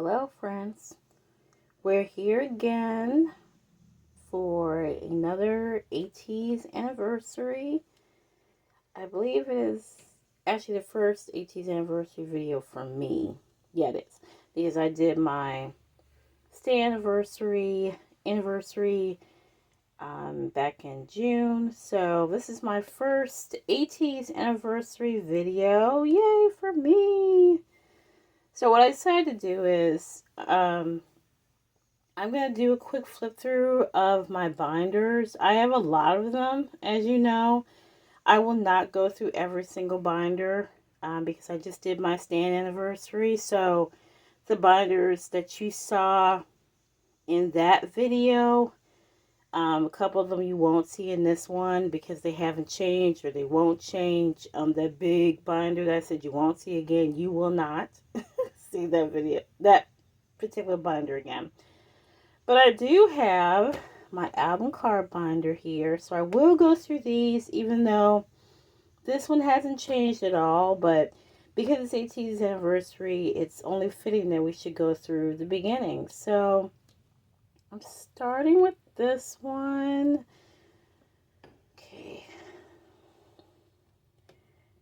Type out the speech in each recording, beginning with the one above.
Hello friends, we're here again for another ATEEZ anniversary. I believe it is actually the first ATEEZ anniversary video for me. Yeah, it is, because I did my stay anniversary back in June. So this is my first ATEEZ anniversary video. Yay for me! So what I decided to do is I'm going to do a quick flip through of my binders. I have a lot of them, as you know. I will not go through every single binder because I just did my stand anniversary. So the binders that you saw in that video, a couple of them you won't see in this one because they haven't changed or they won't change. That big binder that I said you won't see again, you will not see that particular binder again. But I do have my album card binder here, so I will go through these even though this one hasn't changed at all. But because it's ATEEZ anniversary, it's only fitting that we should go through the beginning. So I'm starting with this one. Okay.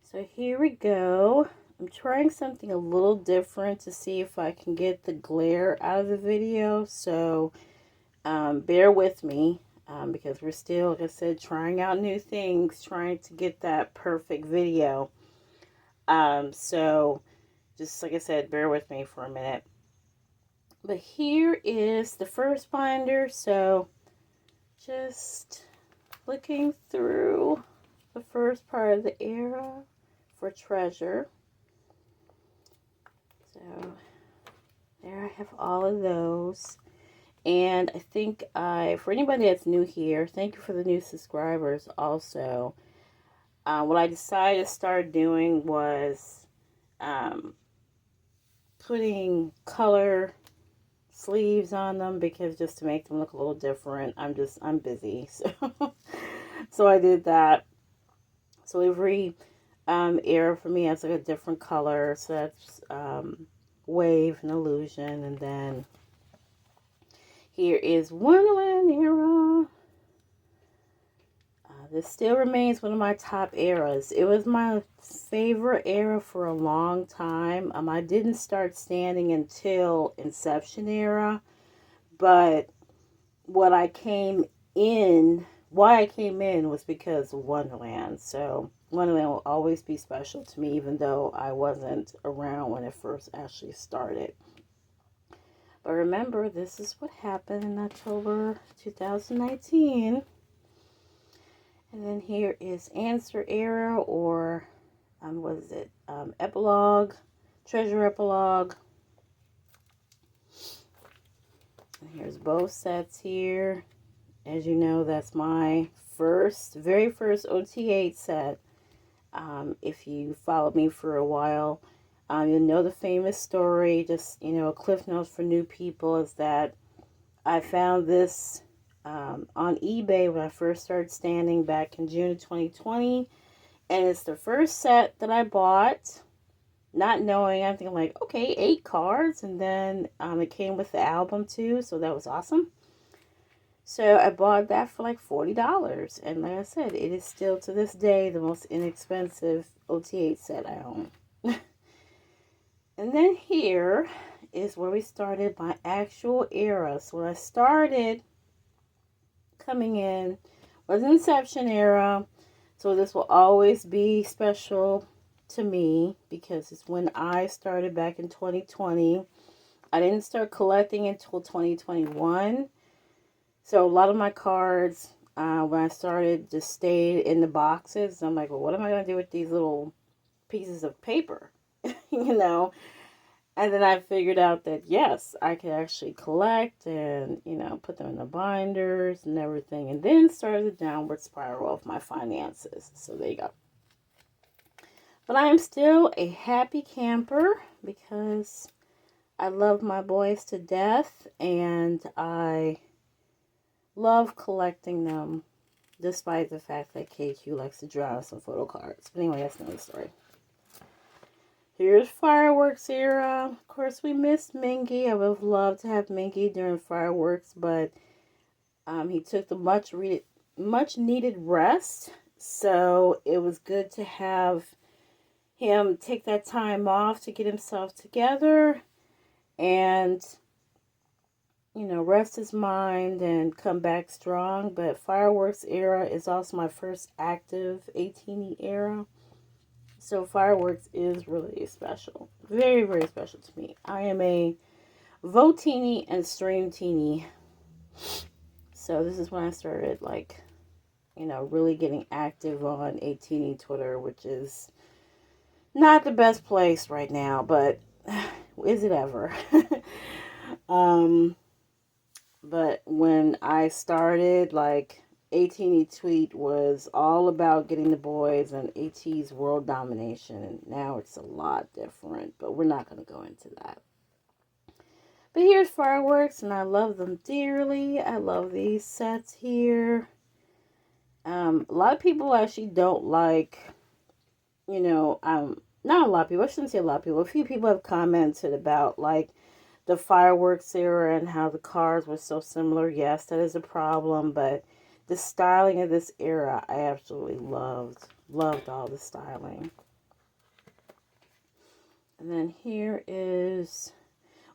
So here we go. I'm trying something a little different to see if I can get the glare out of the video. So bear with me because we're still, like I said, trying out new things, trying to get that perfect video. So just like I said, bear with me for a minute. But here is the first binder. So just looking through the first part of the era for treasure. So there I have all of those. And I think for anybody that's new here, thank you for the new subscribers also. What I decided to start doing was putting color sleeves on them because just to make them look a little different. I'm busy. So I did that. So every era for me has like a different color. So that's Wave and Illusion, and then here is Wonderland era. This still remains one of my top eras. It was my favorite era for a long time. I didn't start standing until Inception era, but why I came in was because of Wonderland. So Wonderland will always be special to me, even though I wasn't around when it first actually started. But remember, this is what happened in October 2019. And then here is Answer Era, or what is it? Epilogue, Treasure Epilogue. And here's both sets here. As you know, that's my very first OT8 set. If you followed me for a while, you'll know the famous story. Just, a cliff notes for new people is that I found this on eBay when I first started standing back in June of 2020. And it's the first set that I bought, not knowing. I'm thinking like, okay, 8 cards. And then it came with the album too. So that was awesome. So I bought that for like $40. And like I said, it is still to this day the most inexpensive OT8 set I own. And then here is where we started my actual era. So when I started coming in was Inception era. So this will always be special to me because it's when I started back in 2020. I didn't start collecting until 2021. So a lot of my cards, when I started, just stayed in the boxes. I'm like, well, what am I going to do with these little pieces of paper? And then I figured out that, yes, I could actually collect and, put them in the binders and everything. And then started the downward spiral of my finances. So there you go. But I am still a happy camper because I love my boys to death. And I love collecting them despite the fact that KQ likes to draw some photo cards. But anyway, that's another story. Here's Fireworks era. Of course, we missed Mingy. I would have loved to have Mingy during Fireworks, but he took the much needed rest. So it was good to have him take that time off to get himself together and, you know, rest his mind and come back strong. But Fireworks era is also my first active ATEEZ era. So Fireworks is really special. Very, very special to me. I am a Votini and Streamtini. So this is when I started, like, you know, really getting active on ATEEZ Twitter, which is not the best place right now, but is it ever? But when I started, like, ATEEZ tweet was all about getting the boys and ATEEZ world domination, and now it's a lot different, but we're not going to go into that. But here's Fireworks, and I love them dearly. I love these sets here. A lot of people actually don't like, you know, not a lot of people, I shouldn't say a lot of people, a few people have commented about, like, the Fireworks era and how the cars were so similar. Yes, that is a problem, but the styling of this era, I absolutely loved. Loved all the styling. And then here is,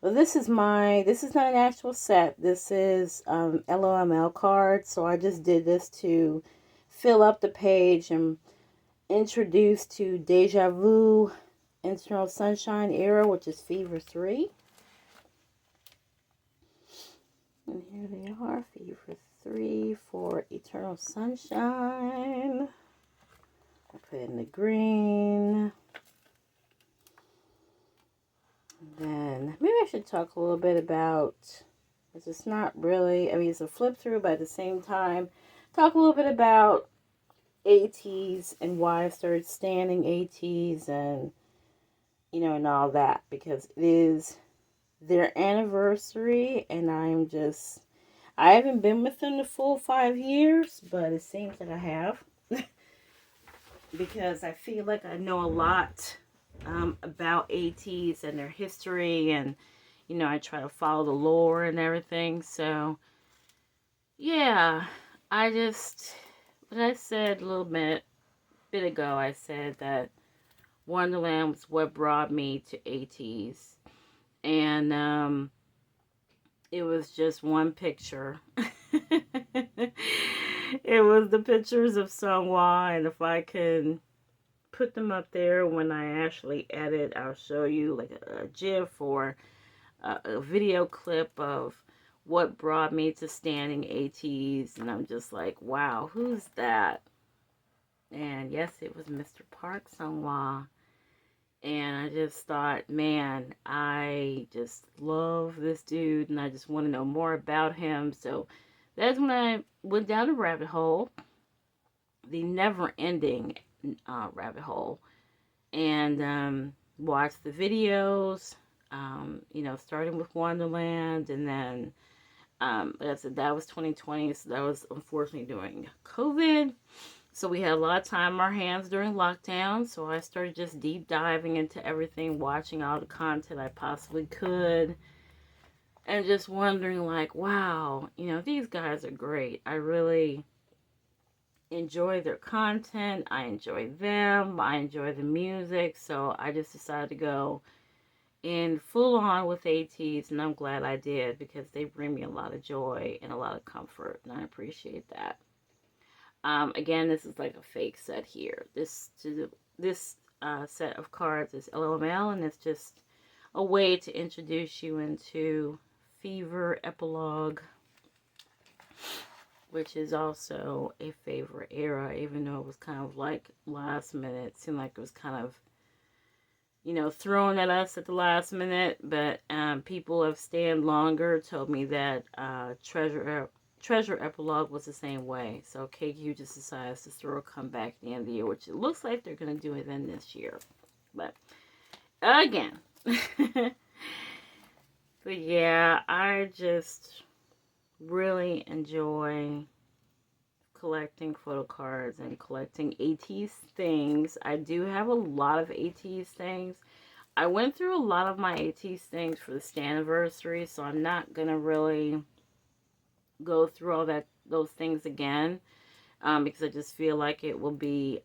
well, this is not an actual set. This is LOML cards. So I just did this to fill up the page and introduce to Deja Vu, Eternal Sunshine era, which is Fever 3. And here they are, Fever 3 for Eternal Sunshine. I put in the green. And then maybe I should talk a little bit about, because it's not really, I mean, it's a flip through, but at the same time, talk a little bit about ATEEZ and why I started standing ATEEZ and, you know, and all that, because it is their anniversary, and I haven't been with them the full 5 years, but it seems like I have. Because I feel like I know a lot about ATEEZ and their history, and, you know, I try to follow the lore and everything. So, yeah, what I said a little bit ago, I said that Wonderland was what brought me to ATEEZ. And it was just one picture. It was the pictures of Sungwa, and if I can put them up there when I actually edit, I'll show you like a GIF or a video clip of what brought me to standing ATEEZ, and I'm just like, wow, who's that? And yes, it was Mr. Park Sungwa. And I just thought, man, I just love this dude, and I just want to know more about him. So that's when I went down the rabbit hole, the never-ending rabbit hole, and watched the videos, you know, starting with Wonderland, and then, like I said, that was 2020, so that was unfortunately during COVID. So we had a lot of time on our hands during lockdown, so I started just deep diving into everything, watching all the content I possibly could, and just wondering, like, wow, you know, these guys are great. I really enjoy their content. I enjoy them. I enjoy the music. So I just decided to go in full on with ATEEZ, and I'm glad I did, because they bring me a lot of joy and a lot of comfort, and I appreciate that. Again, this is like a fake set here. This set of cards is LOML, and it's just a way to introduce you into Fever Epilogue, which is also a favorite era, even though it was kind of like last minute. It seemed like it was kind of, you know, thrown at us at the last minute, but people have stayed longer, told me that Treasure Epilogue was the same way. So KQ just decides to throw a comeback at the end of the year, which it looks like they're going to do it then this year. But again, but yeah, I just really enjoy collecting photo cards and collecting ATEEZ things. I do have a lot of ATEEZ things. I went through a lot of my ATEEZ things for the anniversary, so I'm not going to really go through those things again, because I just feel like it will be,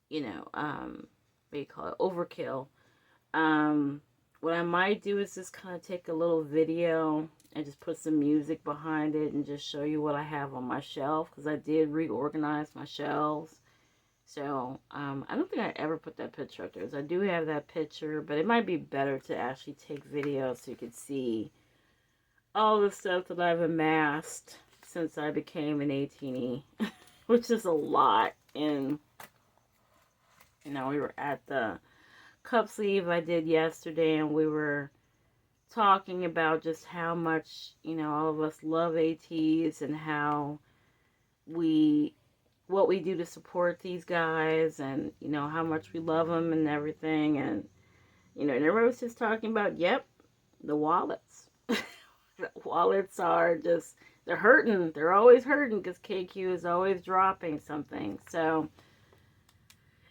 you know, what do you call it, overkill. What I might do is just kind of take a little video and just put some music behind it and just show you what I have on my shelf, because I did reorganize my shelves. So, I don't think I ever put that picture up there. So I do have that picture, but it might be better to actually take video so you can see all the stuff that I've amassed since I became an 18E, which is a lot. And, you know, we were at the cup sleeve I did yesterday, and we were talking about just how much, you know, all of us love ATEEZ and how what we do to support these guys, and, you know, how much we love them and everything. And, you know, and everybody was just talking about, yep, the wallets. The wallets are just, they're hurting. They're always hurting because KQ is always dropping something. So,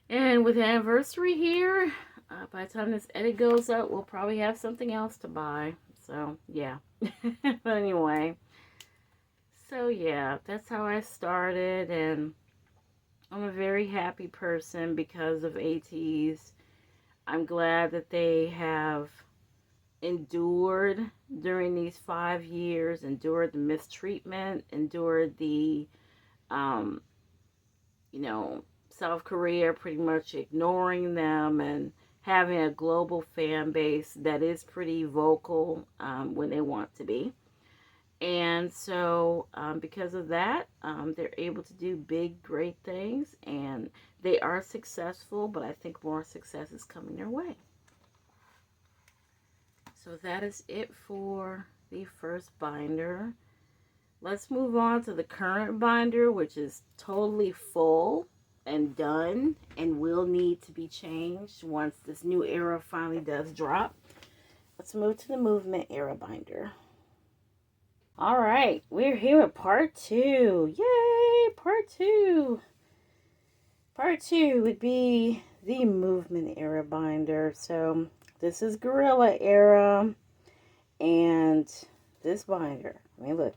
and with the anniversary here, by the time this edit goes up, we'll probably have something else to buy. So, yeah. But anyway. So, yeah, that's how I started. And I'm a very happy person because of ATEEZ. I'm glad that they have endured during these 5 years, endured the mistreatment, endured the, you know, South Korea pretty much ignoring them, and having a global fan base that is pretty vocal when they want to be. And so because of that, they're able to do big, great things, and they are successful, but I think more success is coming their way. So that is it for the first binder. Let's move on to the current binder, which is totally full and done and will need to be changed once this new era finally does drop. Let's move to the movement era binder. All right, we're here at part 2. Yay, part 2. Part 2 would be the movement era binder. So this is Gorilla era, and this binder, let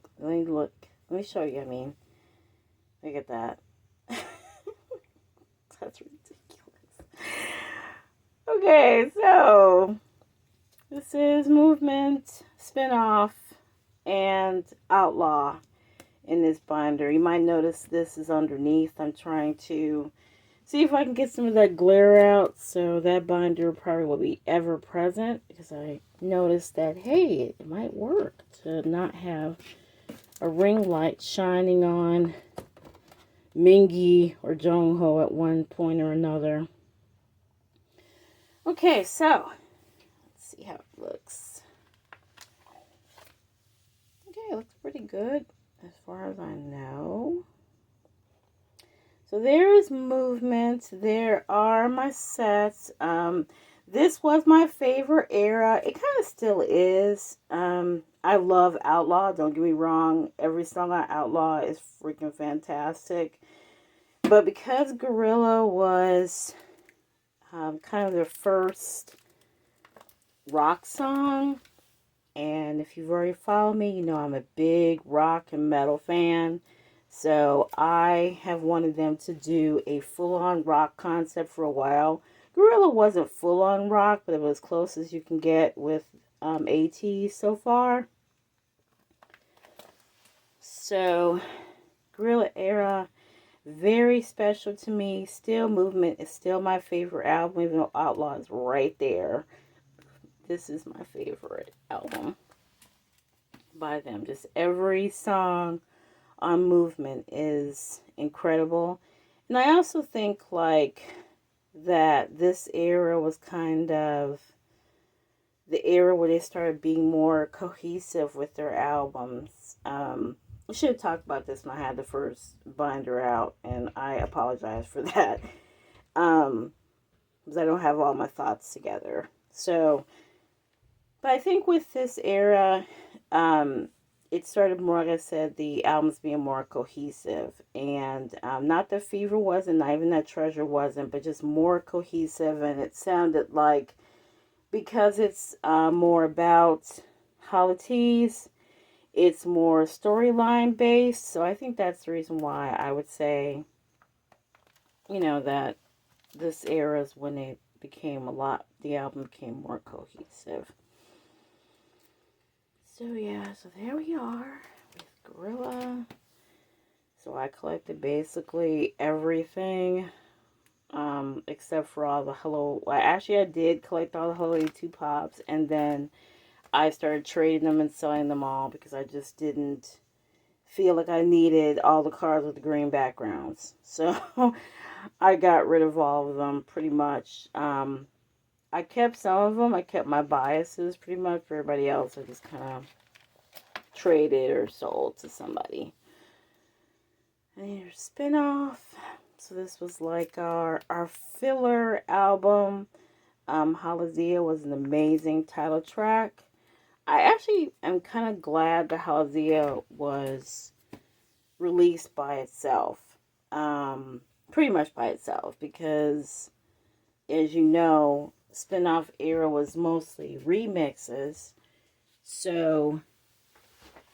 me show you. I mean, look at that. That's ridiculous. Okay, so this is movement, spin-off, and outlaw in this binder. You might notice this is underneath. I'm trying to see if I can get some of that glare out, so that binder probably will be ever present, because I noticed that, hey, it might work to not have a ring light shining on Mingi or Jongho at one point or another. Okay, so let's see how it looks. Okay, it looks pretty good as far as I know. So there is movement. There are my sets. This was my favorite era. It kind of still is. I love Outlaw. Don't get me wrong. Every song on Outlaw is freaking fantastic. But because Gorilla was kind of their first rock song, and if you've already followed me, you know I'm a big rock and metal fan. So I have wanted them to do a full-on rock concept for a while. Gorilla wasn't full-on rock, but it was as close as you can get with ATEEZ so far. So Gorilla era, very special to me. Still, Movement is still my favorite album, even though Outlaw is right there. This is my favorite album by them. Just every song on Movement is incredible. And I also think like that this era was kind of the era where they started being more cohesive with their albums. I should have talked about this when I had the first binder out, and I apologize for that, because I don't have all my thoughts together. So, but I think with this era, it started more, like I said, the albums being more cohesive. And not that Fever wasn't, not even that Treasure wasn't, but just more cohesive. And it sounded like, because it's more about ATEEZ, it's more storyline based. So I think that's the reason why I would say, that this era is when it became the album became more cohesive. So yeah, so there we are with Gorilla. So I collected basically everything, except for all the Hello. Well, actually, I did collect all the Hello 82 pops, and then I started trading them and selling them all because I just didn't feel like I needed all the cards with the green backgrounds. So I got rid of all of them pretty much. I kept some of them. I kept my biases pretty much. For everybody else, I just kind of traded or sold to somebody. And here's spin-off. So this was like our filler album. Halazia was an amazing title track. I actually am kind of glad that Halazia was released by itself. Pretty much by itself, because as you know, spin-off era was mostly remixes. So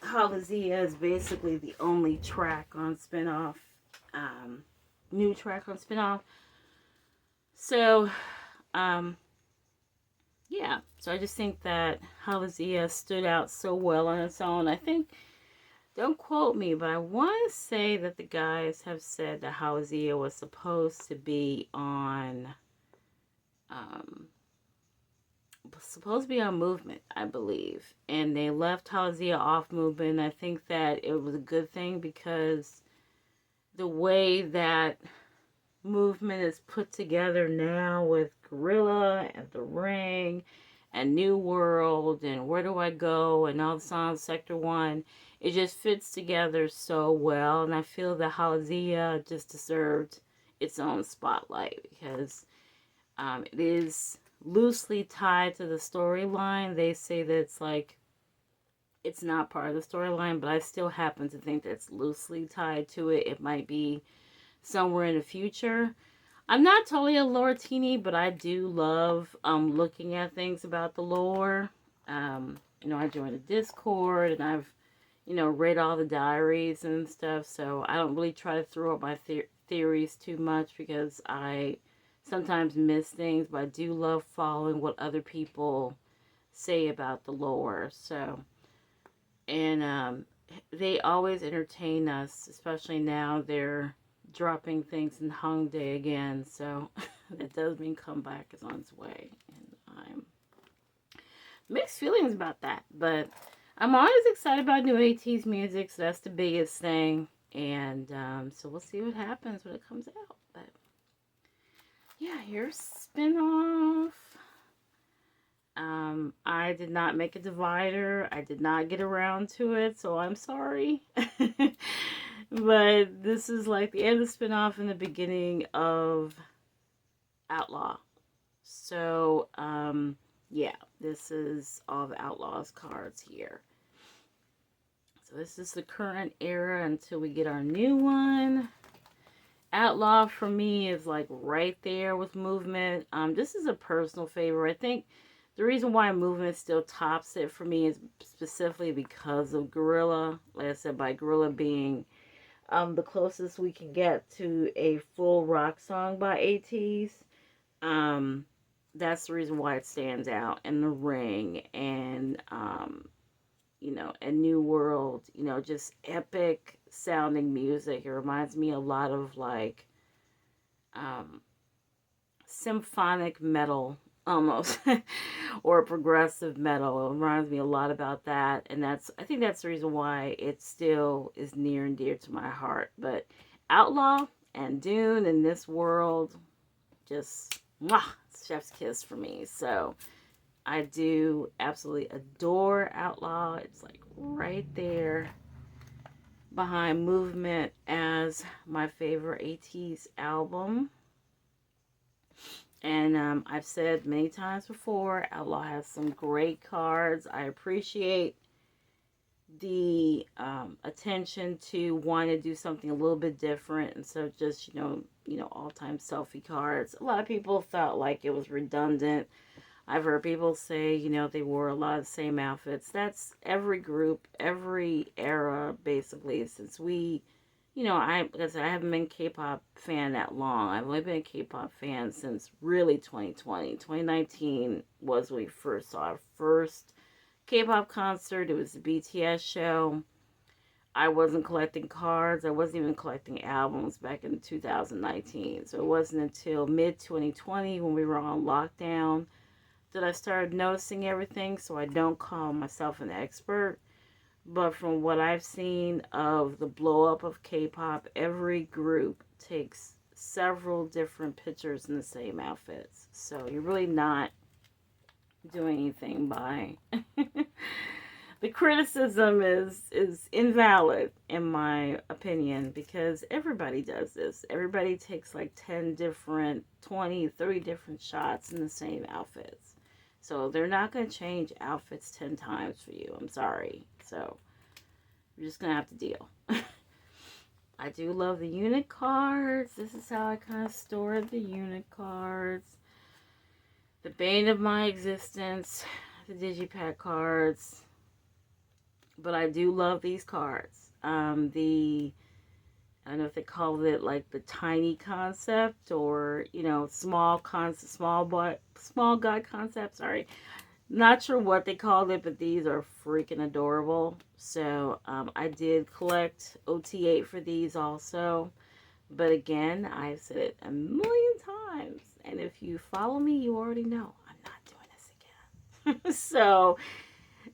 Halazia is basically the only track on spin-off, new track on spin-off. So, yeah. So I just think that Halazia stood out so well on its own. I think, don't quote me, but I want to say that the guys have said that Halazia was supposed to be on, Movement, I believe. And they left Halazia off Movement. I think that it was a good thing, because the way that Movement is put together now with Gorilla and The Ring and New World and Where Do I Go and all the songs, Sector 1, it just fits together so well. And I feel that Halazia just deserved its own spotlight, because it is loosely tied to the storyline. They say that it's like, it's not part of the storyline, but I still happen to think that it's loosely tied to it. It might be somewhere in the future. I'm not totally a lore teenie, but I do love looking at things about the lore. I joined a Discord, and I've read all the diaries and stuff, so I don't really try to throw up my theories too much, because I sometimes miss things, but I do love following what other people say about the lore. So, and they always entertain us, especially now they're dropping things in Hongdae again, so that does mean Comeback is on its way, and I'm mixed feelings about that, but I'm always excited about new ATEEZ music, so that's the biggest thing, and so we'll see what happens when it comes out. But yeah, here's spin-off. I did not make a divider. I did not get around to it, so I'm sorry. But this is like the end of spin-off and the beginning of Outlaw. So, yeah, this is all the Outlaw's cards here. So this is the current era until we get our new one. Outlaw for me is like right there with Movement. This is a personal favorite. I think the reason why Movement still tops it for me is specifically because of Gorilla. Like I said, by Gorilla being the closest we can get to a full rock song by ATEEZ. That's the reason why it stands out. And The Ring, and and New World, just epic sounding music. It reminds me a lot of like symphonic metal almost, or progressive metal. It reminds me a lot about that, and I think that's the reason why it still is near and dear to my heart. But Outlaw and Dune and This World, just mwah, chef's kiss for me. So I do absolutely adore Outlaw. It's like right there behind Movement as my favorite ATEEZ album. And I've said many times before, Outlaw has some great cards. I appreciate the attention to want to do something a little bit different instead of just, all-time selfie cards. A lot of people felt like it was redundant. I've heard people say, they wore a lot of the same outfits. That's every group, every era, basically, since because I haven't been a K-pop fan that long. I've only been a K-pop fan since really 2020. 2019 was when we first saw our first K-pop concert. It was the BTS show. I wasn't collecting cards. I wasn't even collecting albums back in 2019. So it wasn't until mid-2020 when we were on lockdown that I started noticing everything. So I don't call myself an expert. But from what I've seen of the blow up of K-pop, every group takes several different pictures in the same outfits. So you're really not doing anything by the criticism is invalid in my opinion, because everybody does this. Everybody takes like 10 different, 20, 30 different shots in the same outfits. So they're not going to change outfits 10 times for you. I'm sorry. So you're just going to have to deal. I do love the unit cards. This is how I kind of store the unit cards. The bane of my existence, the digipack cards. But I do love these cards. I don't know if they call it like the tiny concept or, small guy concept. Sorry. Not sure what they called it, but these are freaking adorable. So I did collect OT8 for these also. But again, I've said it a million times. And if you follow me, you already know I'm not doing this again. So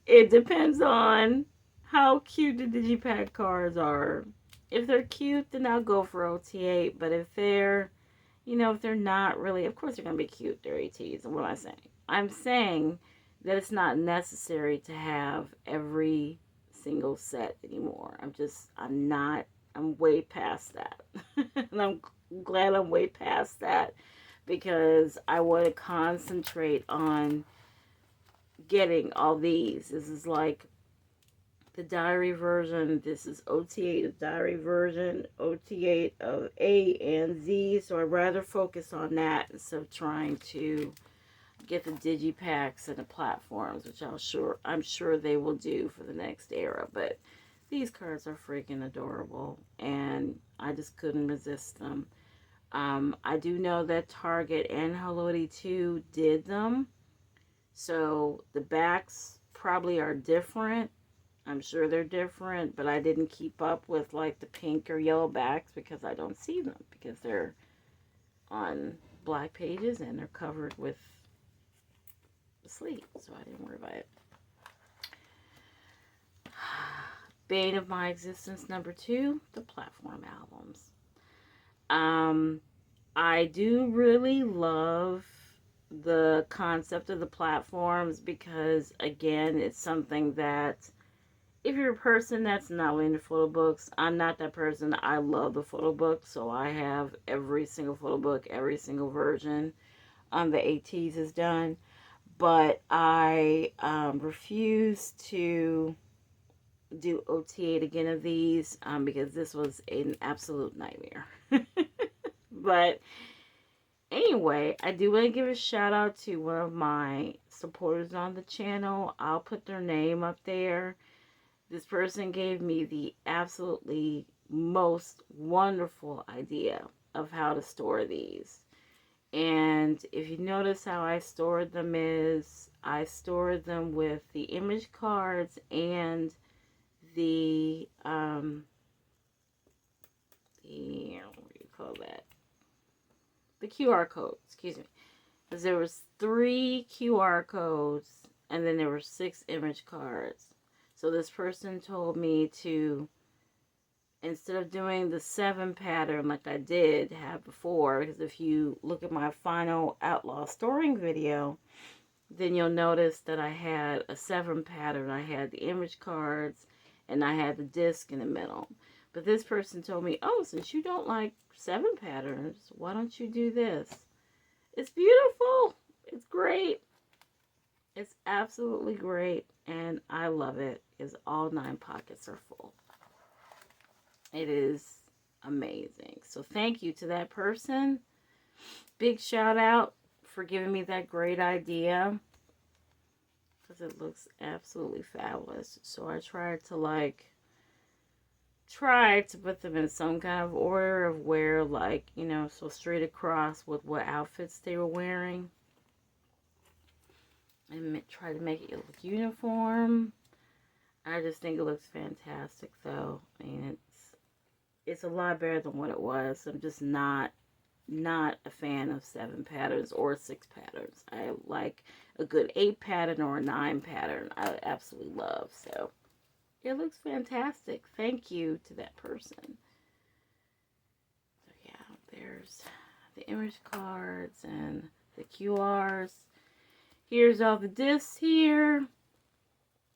it depends on how cute the digipack cards are. If they're cute, then I'll go for OT8. But if they're, if they're not really, of course they're going to be cute. They're ATEEZ. What am I saying? I'm saying that it's not necessary to have every single set anymore. I'm way past that. And I'm glad I'm way past that, because I want to concentrate on getting all these. This is like the diary version. This is OT8 of diary version, OT8 of A and Z. So I'd rather focus on that instead of trying to get the digipacks and the platforms, which I'm sure they will do for the next era. But these cards are freaking adorable, and I just couldn't resist them. I do know that Target and Hello 82 did them, so the backs probably are different. I'm sure they're different, but I didn't keep up with like the pink or yellow backs because I don't see them, because they're on black pages and they're covered with the sleeve, so I didn't worry about it. Bane of my existence number 2, the platform albums. I do really love the concept of the platforms because, again, it's something that if you're a person that's not into photo books, I'm not that person. I love the photo book, so I have every single photo book, every single version the ATEEZ is done. But I refuse to do OT8 again of these because this was an absolute nightmare. But anyway, I do want to give a shout out to one of my supporters on the channel. I'll put their name up there. This person gave me the absolutely most wonderful idea of how to store these. And if you notice how I stored them is, I stored them with the image cards and the what do you call that? The QR code, excuse me. Because there was 3 QR codes and then there were 6 image cards. So this person told me to, instead of doing the 7 pattern like I did have before, because if you look at my final Outlaw storing video, then you'll notice that I had a 7 pattern. I had the image cards and I had the disc in the middle. But this person told me, oh, since you don't like 7 patterns, why don't you do this? It's beautiful. It's great. It's absolutely great. And I love it. because all 9 pockets are full. It is amazing. So thank you to that person. Big shout out for giving me that great idea, because it looks absolutely fabulous. So I tried to put them in some kind of order of where, like, you know, so straight across with what outfits they were wearing, and try to make it look uniform. I just think it looks fantastic, though. I mean, it's a lot better than what it was. I'm just not a fan of 7 patterns or 6 patterns. I like a good 8 pattern or a 9 pattern. I absolutely love. So it looks fantastic. Thank you to that person. So yeah, there's the image cards and the QRs. Here's all the discs here.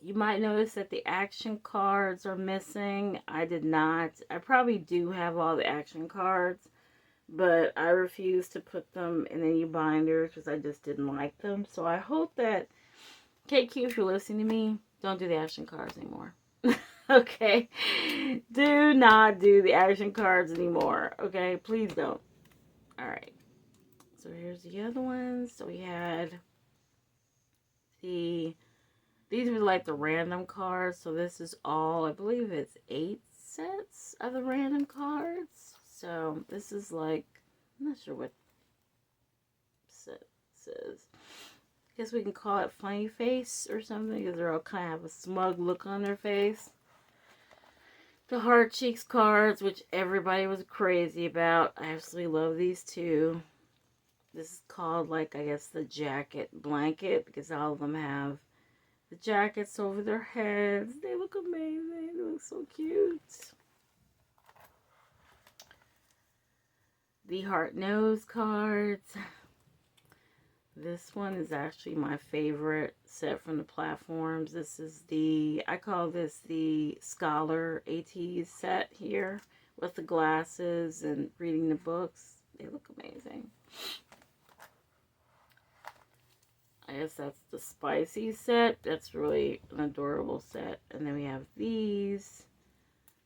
You might notice that the action cards are missing. I did not. I probably do have all the action cards, but I refused to put them in any binders because I just didn't like them. So I hope that, KQ, if you're listening to me, don't do the action cards anymore. Okay? Do not do the action cards anymore. Okay? Please don't. Alright. So here's the other ones. So we had these were like the random cards. So this is all, I believe it's 8 sets of the random cards. So this is like, I'm not sure what set this is. I guess we can call it funny face or something, because they're all kind of have a smug look on their face. The Heart Cheeks cards, which everybody was crazy about. I absolutely love these too. This is called, like, I guess the jacket blanket, because all of them have the jackets over their heads. They look amazing. They look so cute. The Heart Nose cards. This one is actually my favorite set from the platforms. This is I call this the Scholar ATEEZ set here, with the glasses and reading the books. They look amazing. I guess that's the Spicy set. That's really an adorable set. And then we have these.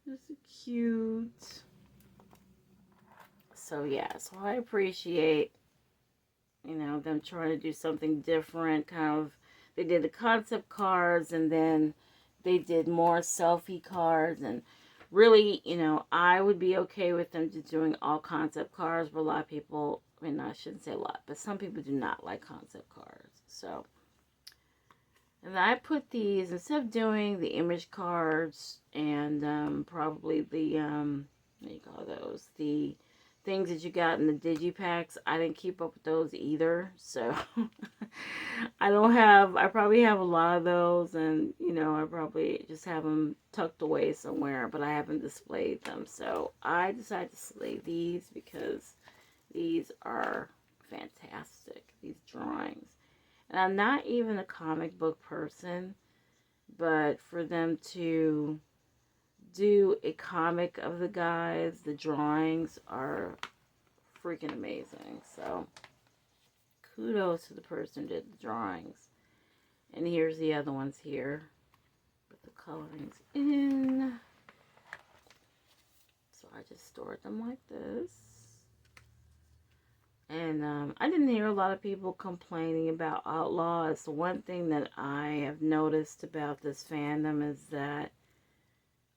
This is cute. So yeah, so I appreciate, you know, them trying to do something different. Kind of, they did the concept cards, and then they did more selfie cards. And really, you know, I would be okay with them just doing all concept cards, but a lot of people, I mean, I shouldn't say a lot, but some people do not like concept cards. So, and I put these, instead of doing the image cards and probably the, what do you call those? The things that you got in the digipacks, I didn't keep up with those either. So I probably have a lot of those, and, you know, I probably just have them tucked away somewhere, but I haven't displayed them. So I decided to display these because these are fantastic, these drawings. And I'm not even a comic book person, but for them to do a comic of the guys, the drawings are freaking amazing. So kudos to the person who did the drawings. And here's the other ones here with the colorings in. So I just stored them like this. And I didn't hear a lot of people complaining about Outlaw. It's the one thing that I have noticed about this fandom is that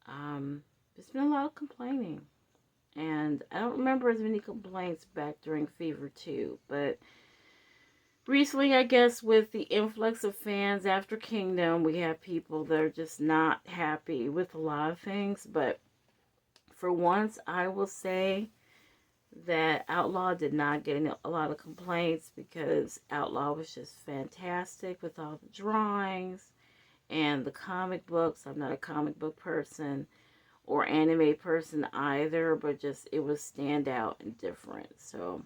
there's been a lot of complaining. And I don't remember as many complaints back during Fever 2. But recently, I guess, with the influx of fans after Kingdom, we have people that are just not happy with a lot of things. But for once, I will say that Outlaw did not get a lot of complaints, because Outlaw was just fantastic with all the drawings and the comic books. I'm not a comic book person or anime person either, but just it was standout and different. So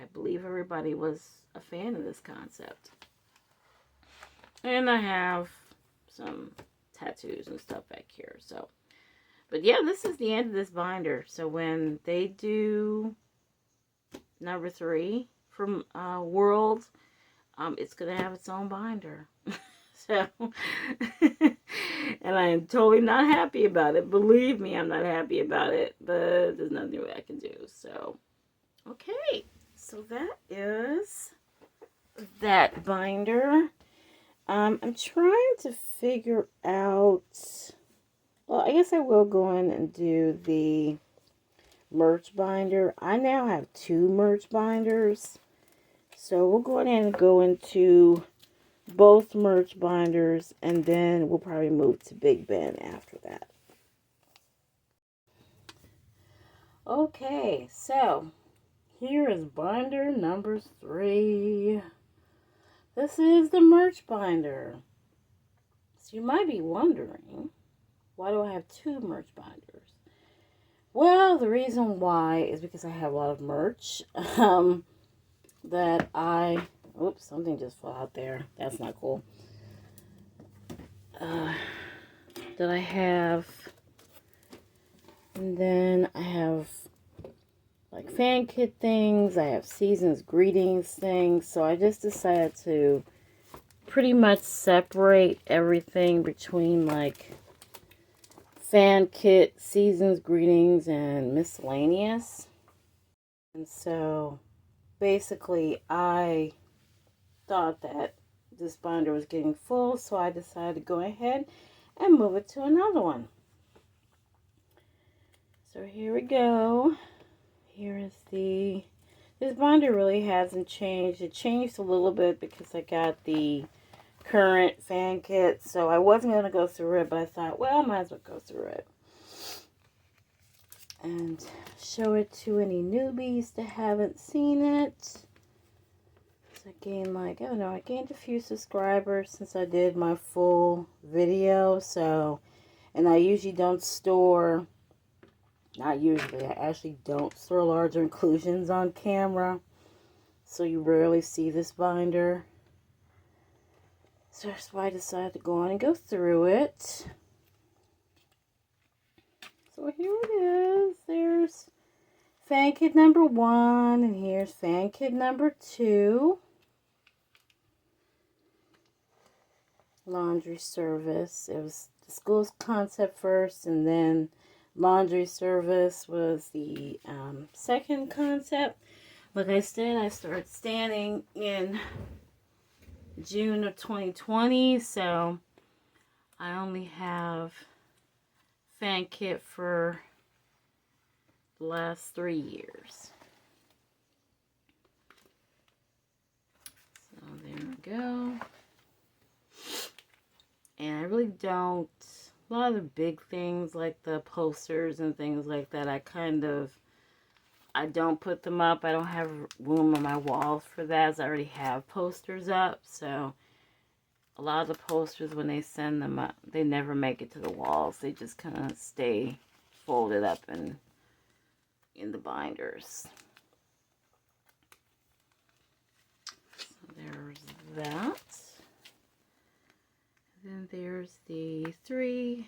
I believe everybody was a fan of this concept. And I have some tattoos and stuff back here. So, but yeah, this is the end of this binder. So when they do number 3 from World, it's going to have its own binder. So, And I am totally not happy about it. Believe me, I'm not happy about it. But there's nothing I can do. So, okay. So that is that binder. I'm trying to figure out... Well, I guess I will go in and do the merch binder. I now have 2 merch binders. So we'll go ahead and go into both merch binders, and then we'll probably move to Big Ben after that. Okay, so here is binder number 3. This is the merch binder. So you might be wondering, why do I have 2 merch binders? Well, the reason why is because I have a lot of merch that I... Oops, something just fell out there. That's not cool. That I have. And then I have like fan kit things. I have season's greetings things. So I just decided to pretty much separate everything between like fan kit, season's greetings, and miscellaneous. And so basically I thought that this binder was getting full, so I decided to go ahead and move it to another one. So here we go. Here is this binder really hasn't changed. It changed a little bit because I got the current fan kit, so I wasn't going to go through it, but I thought, well, I might as well go through it and show it to any newbies that haven't seen it. I gained like, I don't know, I gained a few subscribers since I did my full video. So, and I usually don't store, not usually, I actually don't store larger inclusions on camera. So you rarely see this binder. So that's why I decided to go on and go through it. So here it is. There's fan kit number 1, and here's fan kit number 2. Laundry service. It was the school's concept first, and then laundry service was the second concept. Like I said, I started standing in June of 2020, so I only have fan kit for the last 3 years. So there we go. And I really don't, a lot of the big things like the posters and things like that, I don't put them up. I don't have room on my walls for that, as I already have posters up. So a lot of the posters, when they send them up, they never make it to the walls. They just kind of stay folded up in the binders. So there's that. Then there's the 3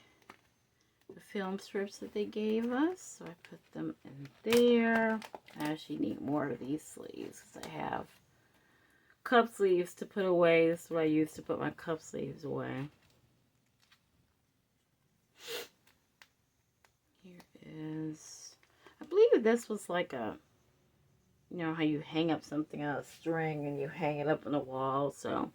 film strips that they gave us. So I put them in there. I actually need more of these sleeves because I have cup sleeves to put away. This is what I use to put my cup sleeves away. Here is, I believe this was like a, you know how you hang up something on a string and you hang it up on a wall. So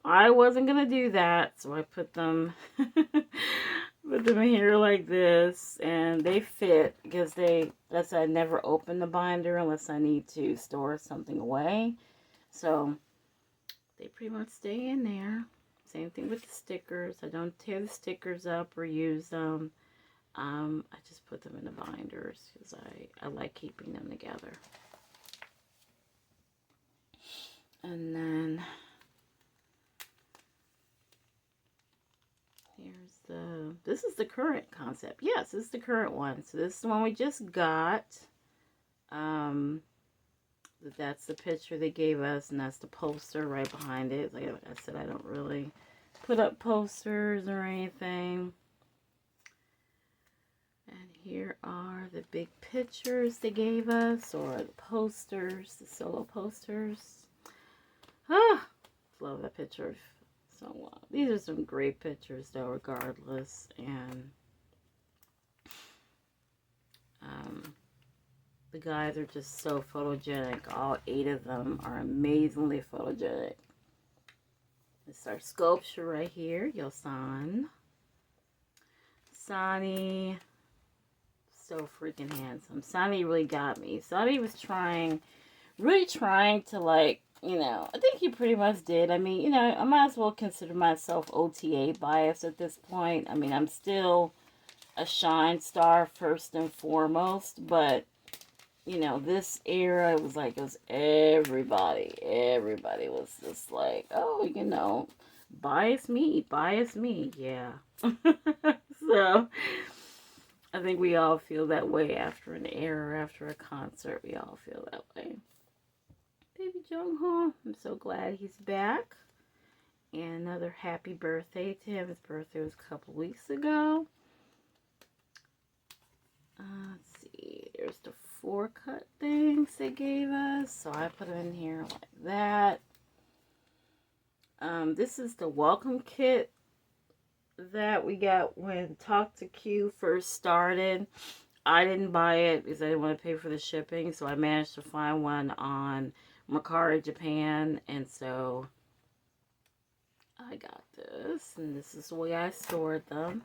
I wasn't going to do that, so I put them in here like this, and they fit because that's I never open the binder unless I need to store something away. So they pretty much stay in there. Same thing with the stickers. I don't tear the stickers up or use them. I just put them in the binders because I like keeping them together. And then this is the current concept. Yes, this is the current one. So this is the one we just got. That's the picture they gave us, and that's the poster right behind it. Like I said, I don't really put up posters or anything. And here are the big pictures they gave us, or the posters, the solo posters. Ah, love that picture of So these are some great pictures though, regardless. And the guys are just so photogenic. All 8 of them are amazingly photogenic. This is our sculpture right here, Yosan. Sani, so freaking handsome. Sani really got me. Sani was really trying to, like, you know, I think he pretty much did. I mean, you know, I might as well consider myself OTA biased at this point. I mean, I'm still a Shine star first and foremost, but you know, this era, it was like, it was everybody was just like, oh, you know, bias me, yeah. So, I think we all feel that way after an era, after a concert, we all feel that way. Baby Jungho, I'm so glad he's back. And another happy birthday to him. His birthday was a couple weeks ago. Let's see, there's the 4 cut things they gave us, so I put them in here like that. This is the welcome kit that we got when Talk to Q first started. I didn't buy it because I didn't want to pay for the shipping, so I managed to find one on Mercari Japan, and so I got this, and this is the way I stored them.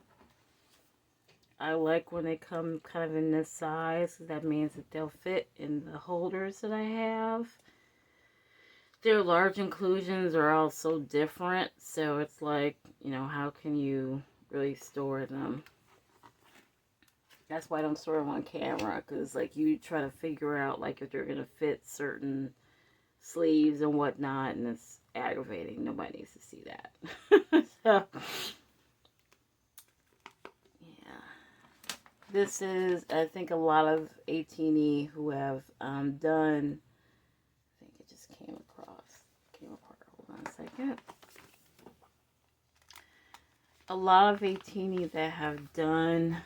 I like when they come kind of in this size, because that means that they'll fit in the holders that I have. Their large inclusions are all so different, so it's like, you know, how can you really store them? That's why I don't store them on camera, because, like, you try to figure out, like, if they're going to fit certain sleeves and whatnot, and it's aggravating. Nobody needs to see that. So, this is, I think, a lot of ATEEZ who have done, I think it just came apart, hold on a second. A lot of ATEEZ that have done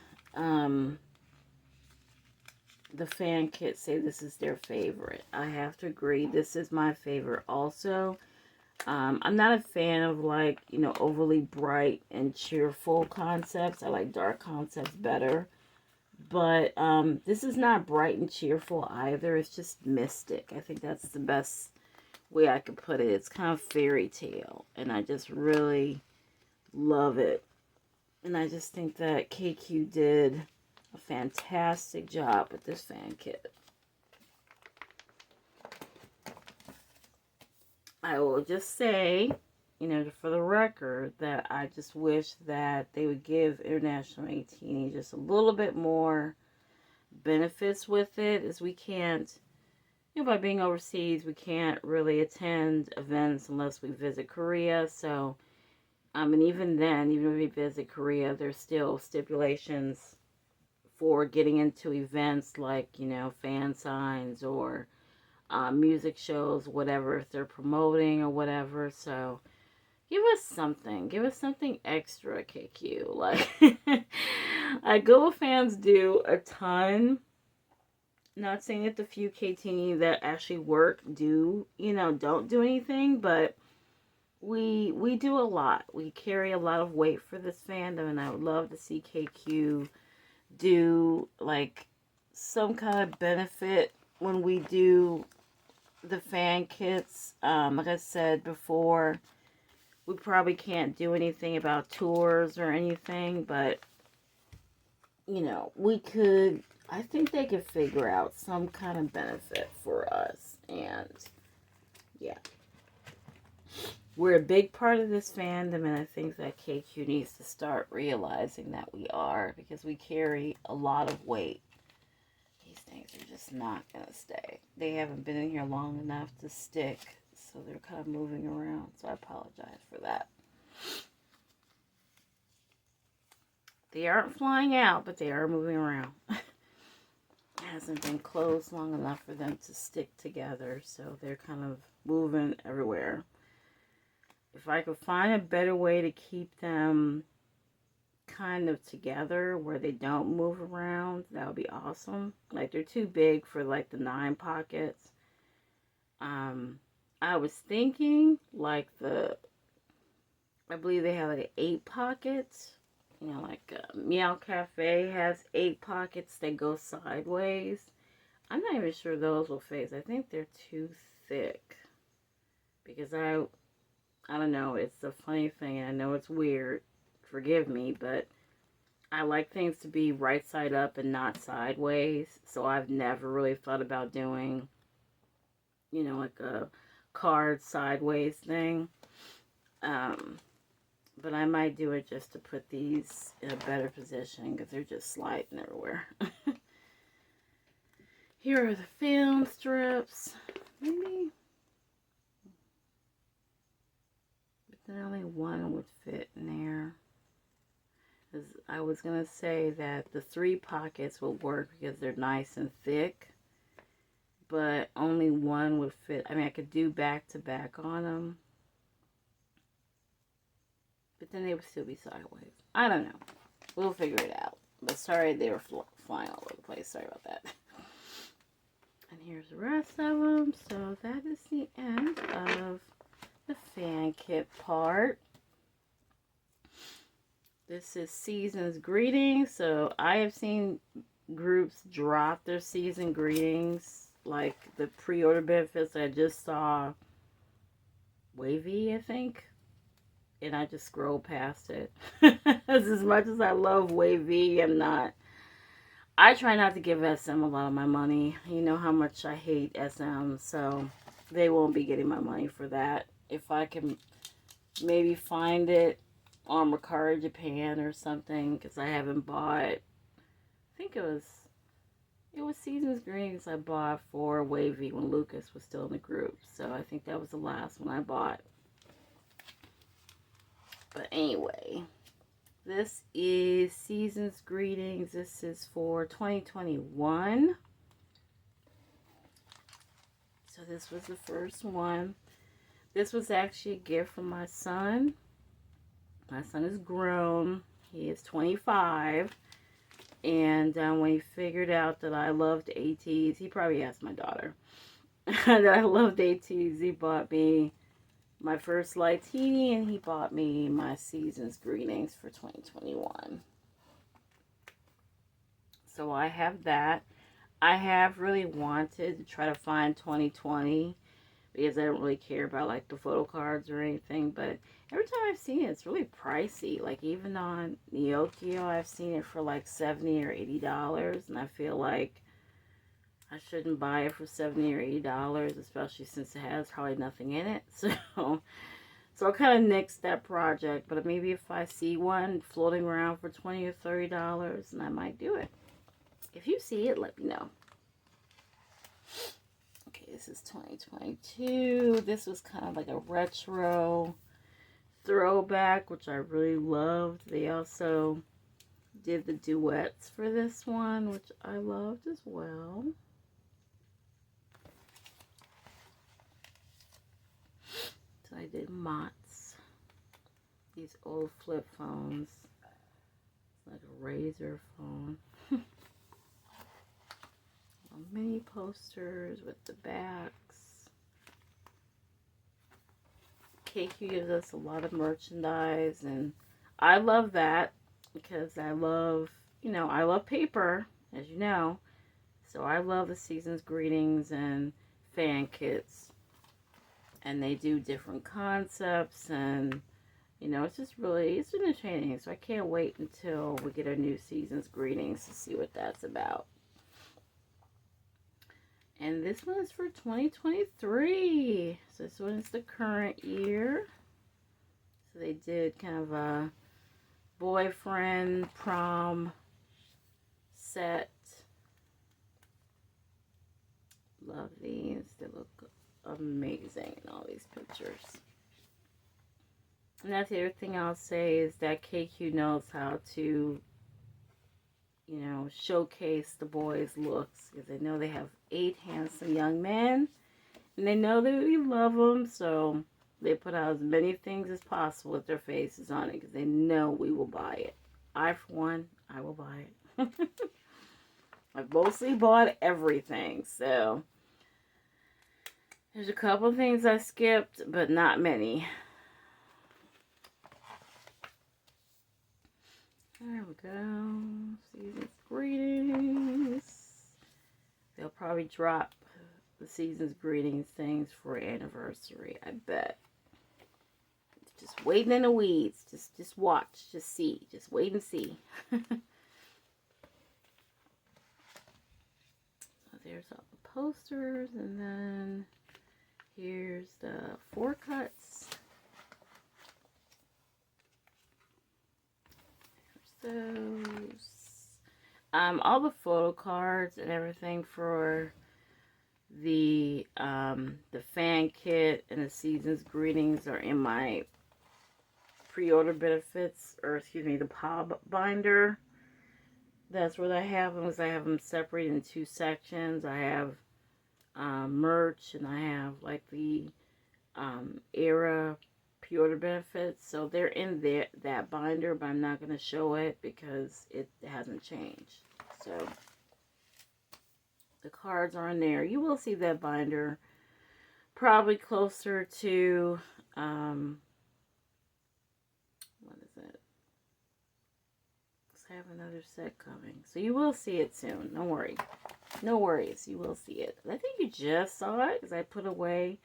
the fan kit say this is their favorite. I have to agree, this is my favorite also. I'm not a fan of, like, you know, overly bright and cheerful concepts. I like dark concepts better. But this is not bright and cheerful either. It's just mystic. I think that's the best way I could put it. It's kind of fairy tale. And I just really love it. And I just think that KQ did a fantastic job with this fan kit. I will just say, you know, for the record, that I just wish that they would give International ATEEZ just a little bit more benefits with it, as we can't, you know, by being overseas, we can't really attend events unless we visit Korea. So, and even then, even if we visit Korea, there's still stipulations for getting into events like, you know, fan signs or music shows, whatever, if they're promoting or whatever. So, give us something extra, KQ. Like, Global fans do a ton. Not saying that the few KT that actually work do, you know, don't do anything, but we do a lot. We carry a lot of weight for this fandom, and I would love to see KQ do, like, some kind of benefit when we do the fan kits. Like I said before, we probably can't do anything about tours or anything, but, you know, we could, I think they could figure out some kind of benefit for us. And, yeah. We're a big part of this fandom, and I think that KQ needs to start realizing that we are, because we carry a lot of weight. These things are just not going to stay. They haven't been in here long enough to stick, so they're kind of moving around, so I apologize for that. They aren't flying out, but they are moving around. It hasn't been closed long enough for them to stick together, so they're kind of moving everywhere. If I could find a better way to keep them kind of together where they don't move around, that would be awesome. Like, they're too big for, like, the 9 pockets. I was thinking, like, the I believe they have like 8 pockets. You know, like Meow Cafe has 8 pockets that go sideways. I'm not even sure those will phase. I think they're too thick. Because I don't know, it's a funny thing. I know it's weird. Forgive me, but I like things to be right side up and not sideways. So I've never really thought about doing, you know, like a card sideways thing. But I might do it just to put these in a better position because they're just sliding everywhere. Here are the film strips. Maybe. But then only one would fit in there. I was going to say that the 3 pockets will work because they're nice and thick. But only one would fit. I mean, I could do back to back on them. But then they would still be sideways. I don't know. We'll figure it out. But sorry they were flying all over the place. Sorry about that. And here's the rest of them. So that is the end of the fan kit part. This is Season's Greetings. So I have seen groups drop their season greetings. Like the pre-order benefits I just saw. Wavy, I think. And I just scrolled past it. As much as I love Wavy, I try not to give SM a lot of my money. You know how much I hate SM, so they won't be getting my money for that. If I can maybe find it on Mercari Japan or something, because I haven't bought, I think it was Season's Greetings I bought for Wavy when Lucas was still in the group. So I think that was the last one I bought. But anyway, this is Season's Greetings. This is for 2021. So this was the first one. This was actually a gift from my son. My son is grown. He is 25. And when he figured out that I loved ATEEZ, he probably asked my daughter that I loved ATEEZ, he bought me my first Lightini, and he bought me my Season's Greetings for 2021. So I have that. I have really wanted to try to find 2020 because I don't really care about like the photo cards or anything, but every time I've seen it, it's really pricey. Like even on Neokio, I've seen it for like $70 or $80, and I feel like I shouldn't buy it for $70 or $80, especially since it has probably nothing in it. So I kind of nixed that project. But maybe if I see one floating around for $20 or $30, then I might do it. If you see it, let me know. Okay, this is 2022. This was kind of like a retro throwback, which I really loved. They also did the duets for this one, which I loved as well. So I did Mott's. These old flip phones. It's like a razor phone. Mini posters with the backs. KQ gives us a lot of merchandise, and I love that because I love, I love paper, as you know. So I love the Season's Greetings and fan kits. And they do different concepts, and it's just really, it's entertaining. So I can't wait until we get our new Season's Greetings to see what that's about. And this one is for 2023. So this one is the current year. So they did kind of a boyfriend prom set. Love these. They look amazing in all these pictures. And that's the other thing I'll say is that KQ knows how to, showcase the boys' looks, because they know they have 8 handsome young men, and they know that we love them, so they put out as many things as possible with their faces on it, because they know we will buy it. I, for one, I will buy it. I've mostly bought everything, so there's a couple things I skipped, but not many. There we go. Season's greetings. They'll probably drop the season's greetings things for anniversary, I bet. Just waiting in the weeds. Just watch. Just see. Just wait and see. So there's all the posters, and then here's the 4 cuts. There's those. All the photo cards and everything for the fan kit and the season's greetings are in my pre-order benefits, or excuse me, the POB binder. That's where I have them, because I have them separated in 2 sections. I have merch, and I have like the era pre-order benefits. So they're in that binder, but I'm not going to show it because it hasn't changed. So the cards are in there. You will see that binder probably closer to what is it? Let's have another set coming. So you will see it soon. Don't worry. No worries. You will see it. I think you just saw it because I put away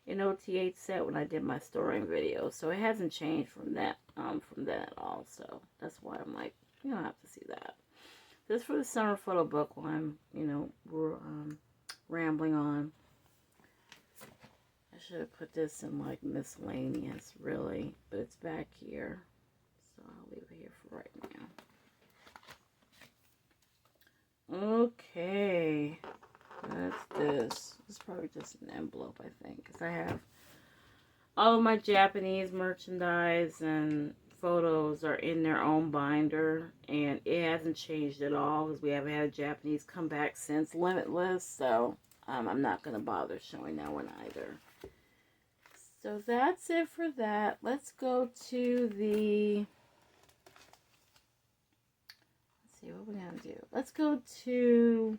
an OT8 set when I did my storing video. So it hasn't changed from that at all. So that's why I'm like, you don't have to see that. This for the summer photo book while I'm, we're rambling on. I should have put this in like miscellaneous, really, but it's back here. So I'll leave it here for right now. Okay, that's this. This is probably just an envelope, I think, because I have all of my Japanese merchandise and photos are in their own binder, and it hasn't changed at all because we haven't had a Japanese come back since Limitless, so I'm not going to bother showing that one either. So that's it for that. Let's go to the, let's see what we're going to do. Let's go to,